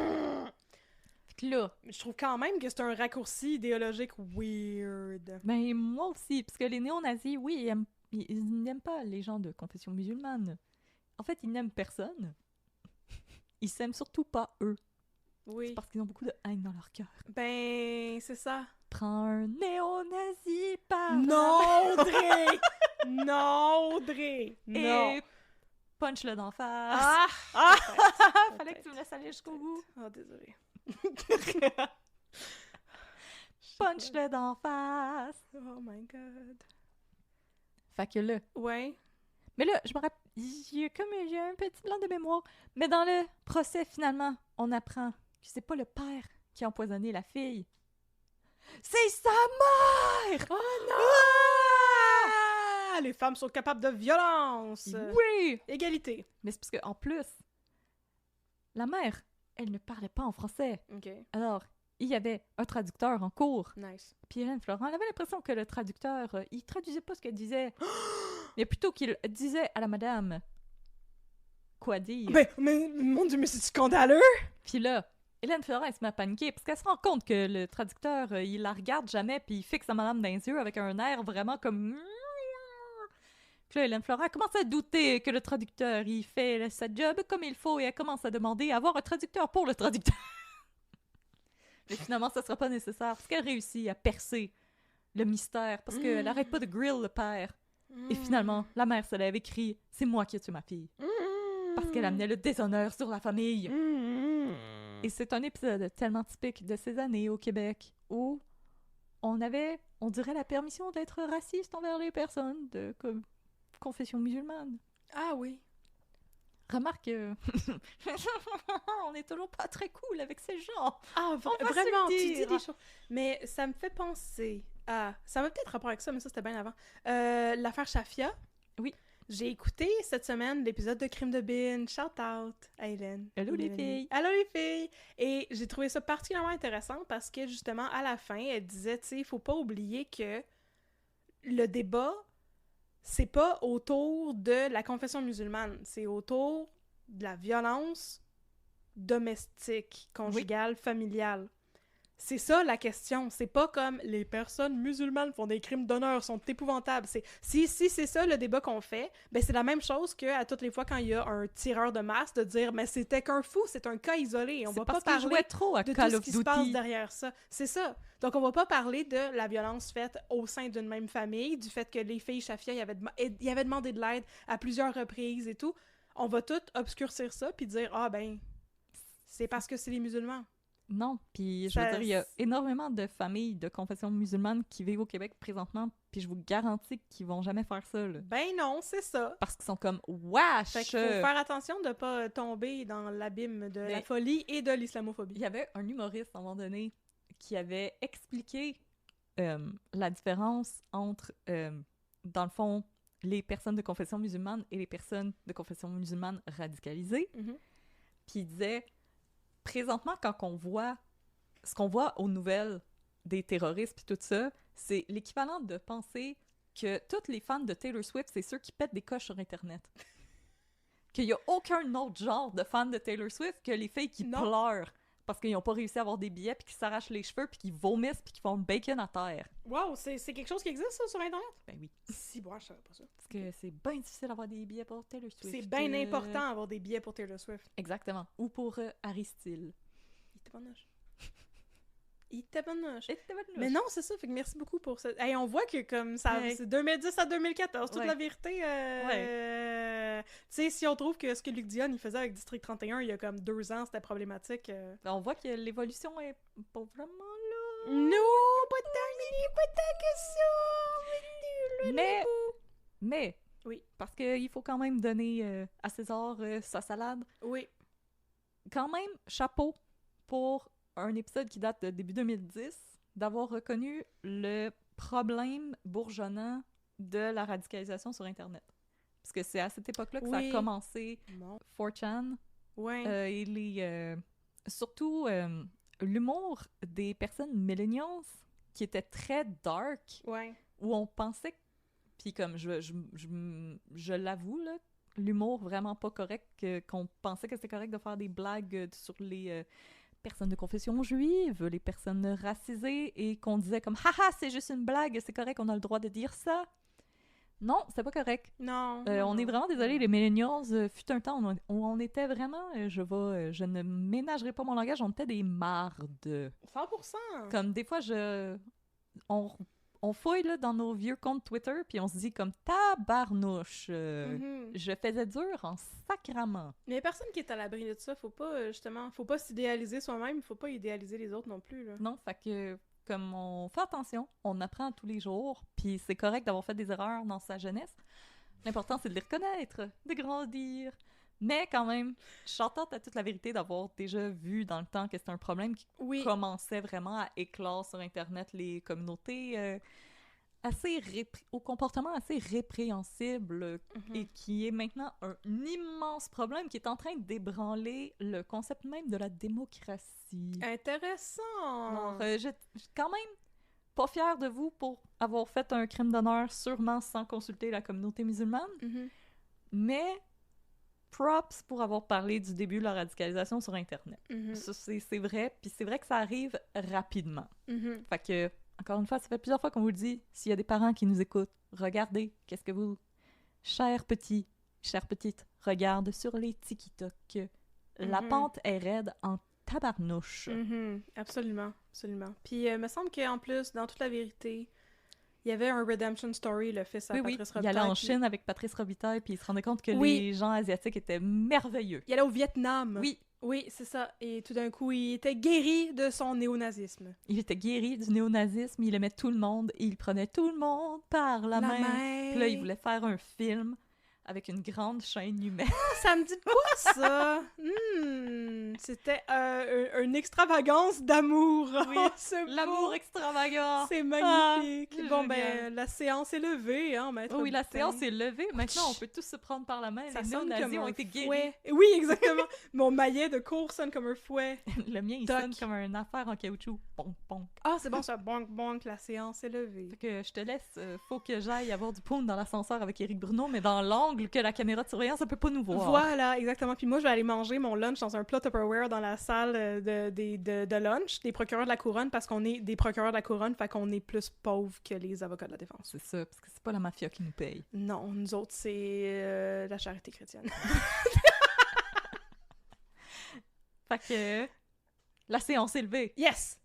Fait que là, Je trouve quand même que c'est un raccourci idéologique weird. ben moi aussi, parce que les néo-nazis, oui, ils n'aiment pas les gens de confession musulmane. En fait, ils n'aiment personne. Ils s'aiment surtout pas eux. Oui. C'est parce qu'ils ont beaucoup de haine dans leur cœur. Ben, c'est ça. Prends un néo-nazi par Non, Audrey! Non, Audrey! Non! et punch-le d'en face. Ah! Ah! Peut-être, Fallait que tu me laisses aller jusqu'au bout. Oh, désolé. punch-le d'en face. Oh my God. Fait que là... Ouais. Mais là, je me rappelle... J'ai un petit blanc de mémoire. Mais dans le procès, finalement, on apprend que c'est pas le père qui a empoisonné la fille. C'est sa mère! Oh non! Ah! Les femmes sont capables de violence! Oui! Égalité. Mais c'est parce qu'en plus, la mère, elle ne parlait pas en français. OK. Alors, il y avait un traducteur en cours. Nice. Puis Hélène Florent, elle avait l'impression que le traducteur, il traduisait pas ce qu'elle disait. Mais plutôt qu'il disait à la madame quoi dire. Mais mon Dieu, mais c'est scandaleux! Puis là, Hélène Florent, elle se met à paniquer parce qu'elle se rend compte que le traducteur, il la regarde jamais puis il fixe la madame dans les yeux avec un air vraiment comme... Puis là, Hélène Florent commence à douter que le traducteur, il fait sa job comme il faut et elle commence à demander à avoir un traducteur pour le traducteur. Mais finalement, ça sera pas nécessaire parce qu'elle réussit à percer le mystère parce qu'elle arrête pas de grill le père. Et finalement, la mère se lève et crie « C'est moi qui ai tué ma fille. » Parce qu'elle amenait le déshonneur sur la famille. Et c'est un épisode tellement typique de ces années au Québec où on avait, on dirait, la permission d'être raciste envers les personnes de confession musulmane. Ah oui. Remarque, on est toujours pas très cool avec ces gens. Ah, va vraiment, se le tu dire. dis des choses. Mais ça me fait penser à... Ça m'a peut-être rapport avec ça, mais ça, c'était bien avant. L'affaire Shafia. Oui. J'ai écouté cette semaine l'épisode de Crime de Bin. Shout out à Hélène. Hello les filles. Allô les filles! Et j'ai trouvé ça particulièrement intéressant parce que, justement, à la fin, elle disait, tu sais, il faut pas oublier que le débat, c'est pas autour de la confession musulmane, c'est autour de la violence domestique, conjugale, familiale. C'est ça la question. C'est pas comme les personnes musulmanes font des crimes d'honneur, sont épouvantables. Si c'est ça le débat qu'on fait, ben c'est la même chose qu'à toutes les fois quand il y a un tireur de masse de dire mais c'était qu'un fou, c'est un cas isolé. On va pas parler trop à de Call tout ce of qui se Duty. passe derrière ça. C'est ça. Donc on va pas parler de la violence faite au sein d'une même famille, du fait que les filles Shafia y avaient demandé de l'aide à plusieurs reprises et tout. On va tout obscurcir ça puis dire ah ben c'est parce que c'est les musulmans. Non, puis je veux dire, il y a énormément de familles de confession musulmane qui vivent au Québec présentement, puis je vous garantis qu'ils vont jamais faire ça, là. Ben non, c'est ça. Parce qu'ils sont comme « Wesh! » Fait qu'il faut faire attention de pas tomber dans l'abîme de la folie et de l'islamophobie. Il y avait un humoriste, à un moment donné, qui avait expliqué la différence entre, dans le fond, les personnes de confession musulmane et les personnes de confession musulmane radicalisées. Mm-hmm. Puis il disait... Présentement, quand on voit ce qu'on voit aux nouvelles des terroristes puis tout ça, c'est l'équivalent de penser que toutes les fans de Taylor Swift, c'est ceux qui pètent des coches sur Internet. Qu'il n'y a aucun autre genre de fans de Taylor Swift que les filles qui pleurent parce qu'ils n'ont pas réussi à avoir des billets puis qui s'arrachent les cheveux puis qui vomissent puis qui font le bacon à terre. Wow, c'est quelque chose qui existe, ça, sur Internet? Ben oui. Si, bon, je savais pas ça. Parce que c'est bien difficile d'avoir des billets pour Taylor Swift. C'est bien important d'avoir des billets pour Taylor Swift. Exactement. Ou pour Harry Styles. Il tabarnouche. Mais non, c'est ça. Fait que merci beaucoup pour ça. Hey, on voit que comme ça, c'est 2010 à 2014, toute la vérité. Tu sais, si on trouve que ce que Luc Dion il faisait avec District 31 il y a comme 2 ans, c'était problématique. On voit que l'évolution est pas vraiment là. Non, pas tant que ça. Mais, oui, parce qu'il faut quand même donner à César sa salade. Oui. Quand même, chapeau pour un épisode qui date de début 2010, d'avoir reconnu le problème bourgeonnant de la radicalisation sur Internet. Parce que c'est à cette époque-là que ça a commencé 4chan. Et surtout l'humour des personnes millennials qui était très dark, où on pensait, puis comme je l'avoue, là, l'humour vraiment pas correct, qu'on pensait que c'était correct de faire des blagues sur les personnes de confession juive, les personnes racisées, et qu'on disait comme « Haha, c'est juste une blague, c'est correct, on a le droit de dire ça ». Non, c'est pas correct. Non. On est vraiment désolé, les millennials, fut un temps où on était vraiment, je ne ménagerai pas mon langage, on était des mardes. 100%! Comme des fois, on fouille là, dans nos vieux comptes Twitter, puis on se dit comme tabarnouche, je faisais dur en sacrament. Mais il y a personne qui est à l'abri de ça, faut pas, justement, faut pas s'idéaliser soi-même, faut pas idéaliser les autres non plus, là. Non, fait que comme on fait attention, on apprend tous les jours, puis c'est correct d'avoir fait des erreurs dans sa jeunesse. L'important, c'est de les reconnaître, de grandir. Mais quand même, je t'entends à toute la vérité d'avoir déjà vu dans le temps que c'était un problème qui commençait vraiment à éclore sur Internet, les communautés au comportement assez répréhensible et qui est maintenant un immense problème qui est en train d'ébranler le concept même de la démocratie. Intéressant! Alors, je suis quand même pas fière de vous pour avoir fait un crime d'honneur sûrement sans consulter la communauté musulmane, mais props pour avoir parlé du début de la radicalisation sur Internet. Ça, c'est vrai, puis c'est vrai que ça arrive rapidement. Fait que encore une fois, ça fait plusieurs fois qu'on vous le dit, s'il y a des parents qui nous écoutent, regardez, qu'est-ce que vous, chers petits, chères petites, regardent sur les TikTok. La pente est raide en tabarnouche. Absolument, absolument. Puis, il me semble qu'en plus, dans toute la vérité, il y avait un redemption story, le fils à Patrice Robitaille. Il allait en Chine avec Patrice Robitaille, puis il se rendait compte que les gens asiatiques étaient merveilleux. Il allait au Vietnam. Oui, c'est ça. Et tout d'un coup, il était guéri de son néonazisme. Il était guéri du néonazisme, il aimait tout le monde, et il prenait tout le monde par la main. Puis là, il voulait faire un film avec une grande chaîne humaine. Ça me dit de quoi, ça? C'était une extravagance d'amour. Oui, l'amour extravagant. C'est magnifique. La séance est levée, hein, maître. Oui, la séance est levée. Maintenant, on peut tous se prendre par la main. Ça les néo-nazis ont été guéris. Fouet. Oui, exactement. Mon maillet de cours sonne comme un fouet. Le mien, il sonne comme une affaire en caoutchouc. Bonk, bonk. Ah, c'est bon, ça. Bonk, bonk, la séance est levée. Fait que je te laisse. Faut que j'aille avoir du pound dans l'ascenseur avec Éric Bruno, mais dans l'angle que la caméra de surveillance, ça peut pas nous voir. Voilà, exactement. Puis moi, je vais aller manger mon lunch dans un plat Tupperware dans la salle de lunch des procureurs de la couronne parce qu'on est des procureurs de la couronne, fait qu'on est plus pauvres que les avocats de la défense. C'est ça, parce que c'est pas la mafia qui nous paye. Non, nous autres, c'est la charité chrétienne. Fait que la séance est levée. Yes!